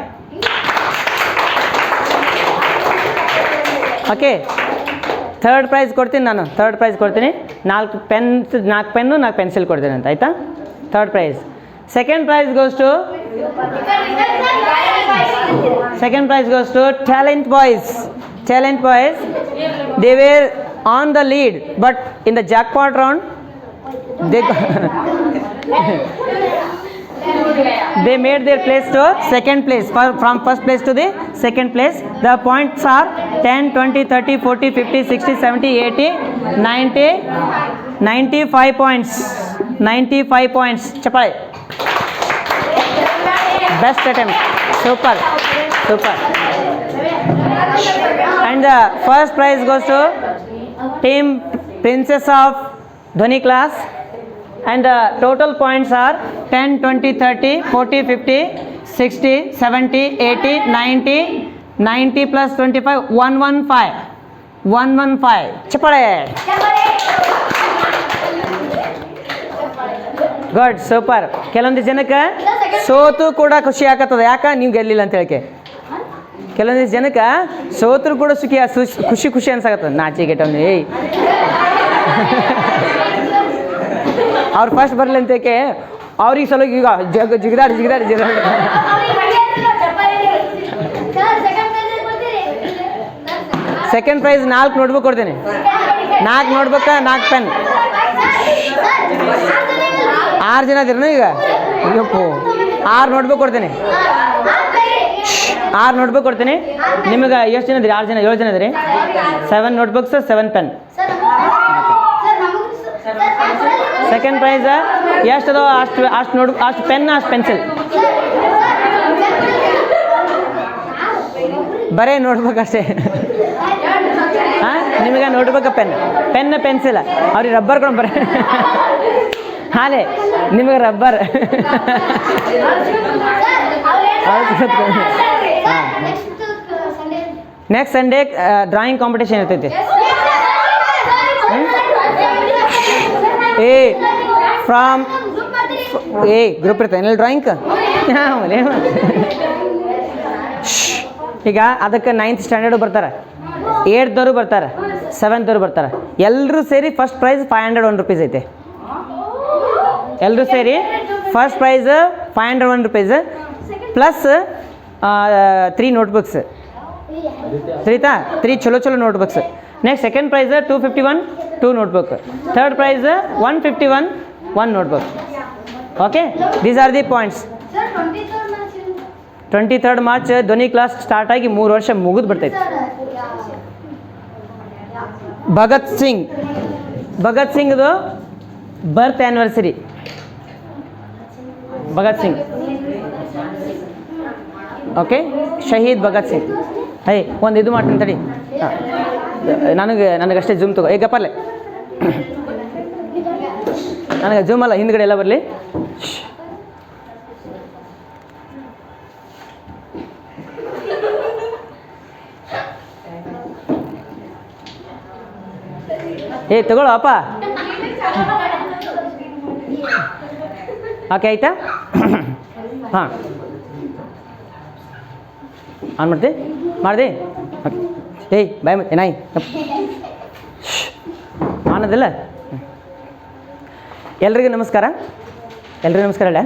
ಓಕೆ. ಥರ್ಡ್ ಪ್ರೈಸ್ ಕೊಡ್ತೀನಿ ನಾನು. 4 ಪೆನ್ನು 4 ಪೆನ್ಸಿಲ್ ಕೊಡ್ತೀನಿ ಅಂತ, ಆಯಿತಾ? Third prize. Second prize goes to talent boys. They were on the lead, but in the jackpot round, they made their place to second place. From first place to the second place, the points are 10, 20, 30, 40, 50, 60, 70, 80, 90, 95 points. 95 points. Chapai. Best attempt. Super. And the first prize goes to Team Princess of Dhoni class. And the total points are 10, 20, 30, 40, 50, 60, 70, 80, 90, 90 plus 25, 115. 115. ಚಪ್ಪಾಳೆ. Good, super. ಕೆಲವೊಂದು ಜನಕ್ಕೆ ಸೋತು ಕೂಡ ಖುಷಿ ಆಗತ್ತದ, ಯಾಕೆ ನೀವು ಗೆಲ್ಲಿಲ್ಲ ಅಂತ ಹೇಳಿಕೆ. ಕೆಲವೊಂದಿಷ್ಟು ಜನಕ್ಕೆ ಸೋತರು ಕೂಡ ಖುಷಿ ಖುಷಿ ಅನ್ಸಾಕತ್ತದ. ನಾಚಿಗೆಟ್ಟವ್ನು ಏಯ್ ಅವ್ರು ಫಸ್ಟ್ ಬರಲಿ ಅಂತೇಕೆ ಅವ್ರಿಗೆ ಸಲ ಈಗ ಜಿಗದಾಡಿ ಸೆಕೆಂಡ್ ಪ್ರೈಸ್ 4 ನೋಟ್ಬುಕ್ ಕೊಡ್ತೀನಿ. 4 ನೋಟ್ಬುಕ್, 4 ಪೆನ್. 6 ಜನ ಇದ್ದೀರನು ಈಗ? ಅಯ್ಯಪ್ಪು, 6 ನೋಟ್ಬುಕ್ ಕೊಡ್ತೀನಿ. 6 ನೋಟ್ಬುಕ್ ಕೊಡ್ತೀನಿ. ನಿಮಗೆ ಎಷ್ಟು ಜನ ಇದ್ದೀರಿ? 6 ಜನ, 7 ಜನ ಇದ್ದೀರಿ. 7 ನೋಟ್ಬುಕ್ಸ್, 7 ಪೆನ್. ಸೆಕೆಂಡ್ ಪ್ರೈಸ್ ಎಷ್ಟದ ಅಷ್ಟು ಪೆನ್, ಅಷ್ಟು ಪೆನ್ಸಿಲ್. ಬರೇ ನೋಟ್ಬುಕ್ ಅಷ್ಟೇ. ಹಾಂ, ನಿಮಗೆ ನೋಟ್ಬುಕ್, ಪೆನ್ ಪೆನ್ಸಿಲ್. ಅವ್ರಿಗೆ ರಬ್ಬರ್ ಕೊಡು ಬರೀ. ಹಾಲೆ ನಿಮಗೆ rubber. Next Sunday drawing competition ಇರ್ತೈತಿ. ಫ್ರಾಮ್ ಗ್ರೂಪ್ ಇರ್ತದೆ ಏನಿಲ್ಲ ಡ್ರಾಯಿಂಗ್. ಈಗ ಅದಕ್ಕೆ 9th ಸ್ಟ್ಯಾಂಡರ್ಡು ಬರ್ತಾರೆ, 8th ಬರ್ತಾರೆ, 7th ಬರ್ತಾರೆ. ಎಲ್ಲರೂ ಸೇರಿ ಫಸ್ಟ್ ಪ್ರೈಸ್ 501 ರೂಪೀಸ್ ಐತೆ. ಎಲ್ಲರೂ ಸೇರಿ first prize 501 rupees plus 3 notebooks. ಸರಿತಾ? 3 ಚಲೋ notebooks. Next second prize 251, 2 notebook. Third prize 151, 1 notebook. Okay, these are the points. 23rd March Dhwani class start ಆಗಿ 3 ವರ್ಷ ಮುಗಿದು ಬರ್ತೈತೆ. ಭಗತ್ ಸಿಂಗ್ದು birth anniversary. Bhagat Singh, okay, Shaheed Bhagat Singh. ಒಂದು ಇದು ಮಾಡ್ತೀನಿ ತಡಿ. ನನಗಷ್ಟೇ ಜೂಮ್ ತಗೋ. ಗಪ್ಪರ್ಲೆ, ನನಗೆ ಜೂಮ್ ಅಲ್ಲ, ಹಿಂದ್ಗಡೆ ಎಲ್ಲ ಬರಲಿ. ತಗೊಳ್ಳೋ ಅಪ್ಪ. ಓಕೆ, ಆಯ್ತಾ? ಹಾಂ, ಆನ್ ಮಾಡಿದೆ. ಓಕೆ, ಬಾಯ್ ಮತ್ತೆ ನಾಯಿ ಆನದಿಲ್ಲ. ಎಲ್ರಿಗೂ ನಮಸ್ಕಾರ. ಹೇಳ